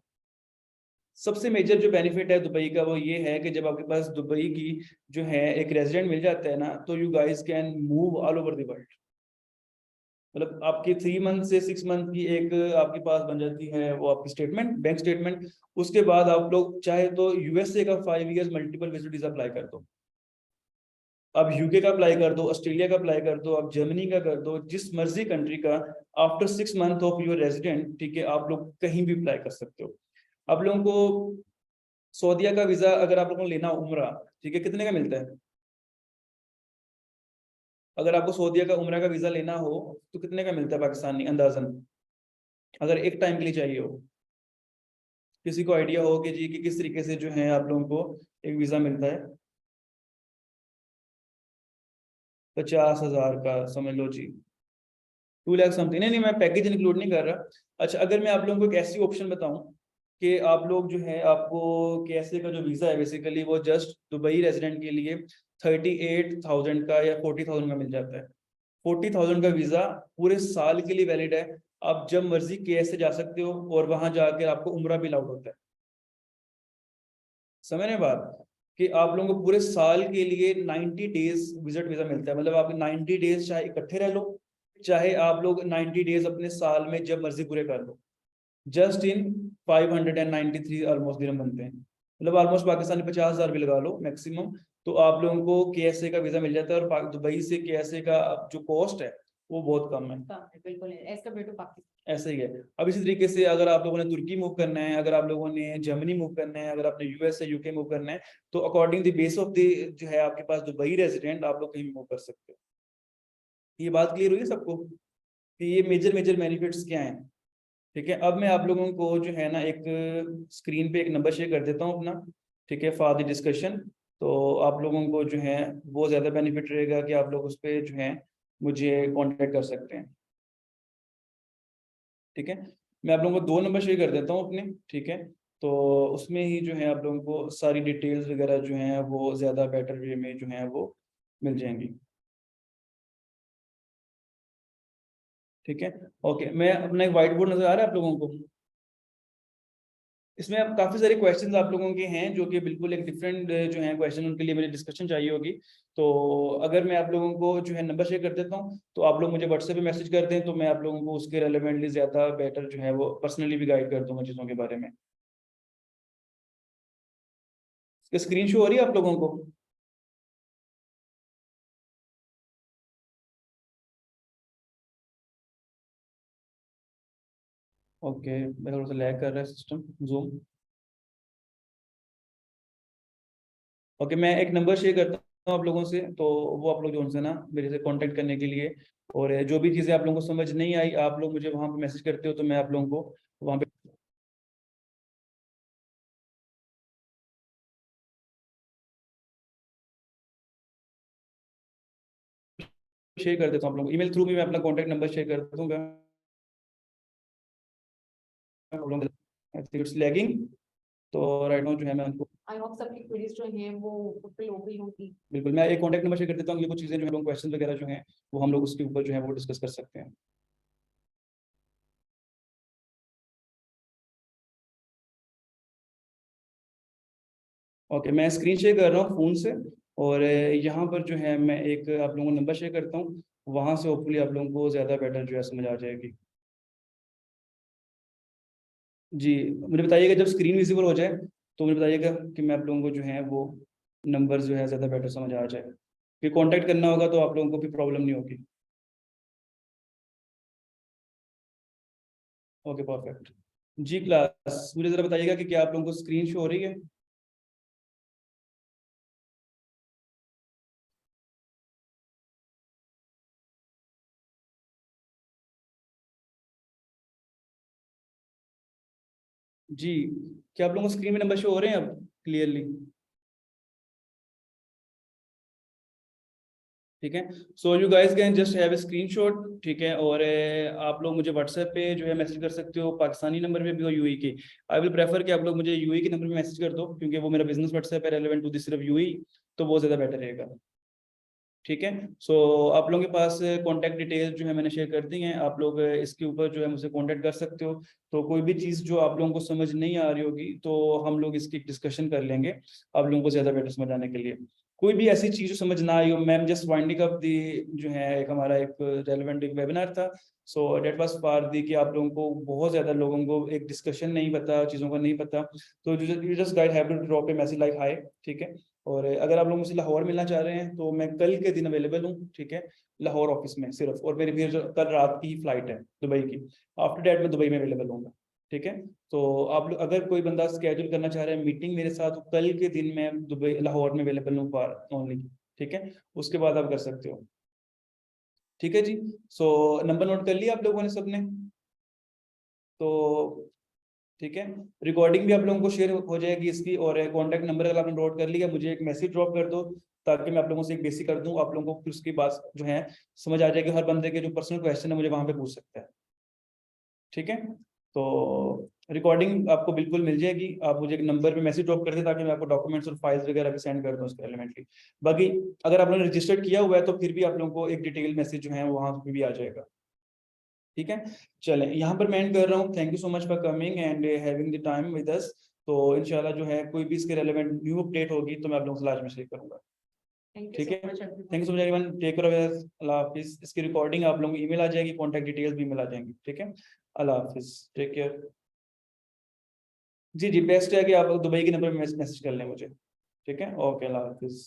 सबसे मेजर जो बेनिफिट है दुबई का वो ये है कि जब आपके पास दुबई की जो है एक रेजिडेंट मिल जाता है ना, तो you guys can move all over the world. मतलब आपकी 3 मंथ से 6 मंथ की एक आपके पास बन जाती है वो आपकी स्टेटमेंट, बैंक स्टेटमेंट। उसके बाद आप लोग चाहे तो यूएसए का 5 इयर्स मल्टीपल विजिट अप्लाई कर दो, अब यूके का अप्लाई कर दो, ऑस्ट्रेलिया का अप्लाई कर दो, आप जर्मनी का कर दो, जिस मर्जी कंट्री का। After 6 month of your resident, ठीक है, आप लोग कहीं भी अप्लाई कर सकते हो। आप लोगों को सऊदीया का वीजा अगर आप लोगों को लेना उम्रा, ठीक है, कितने का मिलता है? अगर आपको सऊदीया का उम्रा का वीजा लेना हो तो कितने का मिलता है पाकिस्तानी अंदाजन, अगर एक टाइम के लिए चाहिए हो? किसी को आइडिया हो कि जी कि किस तरीके से जो है आप लोगों को एक वीजा मिलता है? 50,000 का समझ लो जी, 2 लाख समथिंग। नहीं नहीं, मैं पैकेज इंक्लूड नहीं कर रहा। अच्छा, अगर मैं आप लोगों को एक ऐसी ऑप्शन बताऊं कि आप लोग जो है आपको कैसे का जो वीजा है बेसिकली वो जस्ट दुबई रेजिडेंट के लिए 38,000 का या 40,000 का मिल जाता है। 40,000 का वीजा पूरे साल के लिए वैलिड है। आप जब मर्जी के से जा सकते हो और वहां जाकर आपको उम्रा भी अलाउड होता है। समझ रहे बात, कि आप लोगों को पूरे साल के लिए 90 डेज विजिट वीजा मिलता है। मतलब आप 90 डेज चाहे इकट्ठे रह लो, चाहे आप लोग 90 डेज अपने साल में जब मर्जी पूरे कर लो, जस्ट इन 593 ऑलमोस्ट दिरहम बनते हैं। मतलब ऑलमोस्ट पाकिस्तानी 50,000 भी लगा लो मैक्सिमम। तो आप लोगों को के का वीजा मिल जाता है, और दुबई से के का जो कॉस्ट है वो बहुत कम है। बिल्कुल एज कम्पेयर टू पाकिस्तान ऐसा ही है। अब इसी तरीके से अगर आप लोगों ने तुर्की मूव करना है, अगर आप लोगों ने जर्मनी मूव करना है, अगर आपने यूएस से यूके मूव करना है, तो according the base of the जो है आपके पास दुबई रेजिडेंट, आप लोग कहीं भी मूव कर सकते हो। ये बात क्लियर हुई है सबको कि ये मेजर मेजर बेनिफिट्स क्या हैं? ठीक है, अब मैं आप लोगों को जो है ना एक स्क्रीन पे एक नंबर शेयर कर देता हूँ अपना, ठीक है, फॉर द डिस्कशन। तो आप लोगों को जो है वो ज़्यादा बेनिफिट रहेगा कि आप लोग उस पर जो है मुझे कांटेक्ट कर सकते हैं। ठीक है, मैं आप लोगों को 2 नंबर शेयर कर देता हूँ अपने। ठीक है, तो उसमें ही जो है आप लोगों को सारी डिटेल्स वगैरह जो हैं वो ज़्यादा बेटर वे में जो है वो मिल जाएंगी। ठीक है, ओके, मैं अपना एक व्हाइट बोर्ड नजर आ रहा है आप लोगों को? इसमें अब काफी सारे क्वेश्चंस आप लोगों के हैं जो कि बिल्कुल एक डिफरेंट जो है क्वेश्चन, उनके लिए मुझे डिस्कशन चाहिए होगी। तो अगर मैं आप लोगों को जो है नंबर शेयर कर देता हूँ, तो आप लोग मुझे व्हाट्सएप पे मैसेज कर दें, तो मैं आप लोगों को उसके रेलेवेंटली ज्यादा बेटर जो है वो पर्सनली भी गाइड कर दूंगा चीज़ों के बारे में। स्क्रीन शो हो रही है आप लोगों को? ओके, मेरा थोड़ा सा लैग कर रहा है सिस्टम जूम। ओके, मैं एक नंबर शेयर करता हूँ आप लोगों से, तो वो आप लोग जो उनसे ना मेरे से कांटेक्ट करने के लिए, और जो भी चीज़ें आप लोगों को समझ नहीं आई आप लोग मुझे वहाँ पे मैसेज करते हो, तो मैं आप लोगों को वहाँ पे शेयर कर देता हूँ। आप लोगों को ईमेल थ्रू भी मैं अपना कांटेक्ट नंबर शेयर कर दूंगा। इट्स लैगिंग, तो राइट नाउ जो है मैं उनको आई होप सबकी क्वेरीज जो हैं वो फुलफिल हो गई होंगी। बिल्कुल, मैं एक कांटेक्ट नंबर शेयर कर देता हूँ। ये कुछ चीज़ें जो है लोग क्वेश्चन वगैरह जो हैं वो हम लोग उसके ऊपर जो है वो डिस्कस कर सकते हैं। ओके, मैं स्क्रीन शेयर कर रहा हूँ फ़ोन से, और यहाँ पर जो है मैं एक आप लोगों को नंबर शेयर करता हूँ, वहाँ से होपफुली आप लोगों को ज़्यादा बेटर जो है समझ आ जाएगी। जी, मुझे बताइएगा जब स्क्रीन विजिबल हो जाए, तो मुझे बताइएगा कि मैं आप लोगों को जो है वो नंबर जो है ज़्यादा बेटर समझ आ जाए। फिर कांटेक्ट करना होगा तो आप लोगों को भी प्रॉब्लम नहीं होगी। Okay, perfect. जी क्लास, मुझे ज़रा बताइएगा कि क्या आप लोगों को स्क्रीन शो हो रही है? जी, क्या आप लोगों को स्क्रीन में नंबर शो हो रहे हैं अब क्लियरली? ठीक है, so you guys can just have a screenshot, ठीक है, और आप लोग मुझे व्हाट्सएप पे जो है मैसेज कर सकते हो, पाकिस्तानी नंबर पे भी और यूएई के। आई विल प्रेफर कि आप लोग मुझे यूएई के नंबर पे मैसेज कर दो, क्योंकि वो मेरा बिजनेस व्हाट्सएप है रेलेवेंट टू दिस सिर्फ यूएई, तो वो ज़्यादा बेटर रहेगा। ठीक है, सो आप लोगों के पास कॉन्टैक्ट डिटेल्स जो है मैंने शेयर कर दी हैं, आप लोग इसके ऊपर जो है मुझसे कॉन्टैक्ट कर सकते हो। तो कोई भी चीज़ जो आप लोगों को समझ नहीं आ रही होगी तो हम लोग इसकी डिस्कशन कर लेंगे, आप लोगों को ज़्यादा बेटर समझ आने के लिए। कोई भी ऐसी चीज़ जो समझ ना आई हो, ma'am just winding up the जो है, एक हमारा एक रेलेवेंट एक वेबिनार था, सो डेट वाज फॉर दी कि आप लोगों को बहुत ज़्यादा लोगों को एक डिस्कशन नहीं पता, चीज़ों का नहीं पता, तो you just guide have to drop a message like hi, ठीक है। और अगर आप लोग मुझसे लाहौर मिलना चाह रहे हैं तो मैं कल के दिन अवेलेबल हूँ, ठीक है, लाहौर ऑफिस में सिर्फ, और मेरी फिर कल रात की फ्लाइट है दुबई की, आफ्टर डैट मैं दुबई में अवेलेबल हूँ, ठीक है। तो आप लोग अगर कोई बंदा स्केड्यूल करना चाह रहे हैं मीटिंग मेरे साथ, तो कल के दिन मैं दुबई लाहौर में अवेलेबल हूँ फॉर ओनली, ठीक है, उसके बाद आप कर सकते हो। ठीक है जी, सो नंबर नोट कर लिया आप लोगों ने सबने? तो ठीक है, रिकॉर्डिंग भी आप लोगों को शेयर हो जाएगी इसकी, और कॉन्टैक्ट नंबर अगर आपने नोट कर लिया, मुझे एक मैसेज ड्रॉप कर दो, ताकि मैं आप लोगों से एक बेसिक कर दूं, आप लोगों को फिर उसकी बात जो है समझ आ जाएगी, हर बंदे के जो पर्सनल क्वेश्चन है मुझे वहां पे पूछ सकता है। ठीक है, तो रिकॉर्डिंग आपको बिल्कुल मिल जाएगी, आप मुझे एक नंबर पे मैसेज ड्रॉप कर दें, ताकि मैं आपको डॉक्यूमेंट्स और फाइल्स वगैरह भी सेंड कर दूं उसके एलिमेंटली। बाकी अगर आपने रजिस्टर्ड किया हुआ है तो फिर भी आप लोगों को एक डिटेल मैसेज जो है वहां पे भी आ जाएगा। ठीक है, चलें यहाँ पर मैं एंड कर रहा हूँ। Thank you so much for coming and having the time with us. तो इंशाल्लाह जो है कोई भी इसके रेलेवेंट न्यू अपडेट होगी तो मैं आप लोगों से लास्ट में शेयर करूंगा। थैंक यू ठीक सो है, much thank you so much everyone, take care of, Allah हाफिज। इसकी रिकॉर्डिंग आप लोगों को ईमेल आ जाएगी, कॉन्टैक्ट डिटेल्स भी मिल आ जाएंगी। ठीक है, अल्लाह हाफिज, टेक केयर। जी जी, बेस्ट है कि आप लोग दुबई के नंबर पे मैसेज कर लें मुझे। ठीक है, ओके, अल्लाह हाफिज।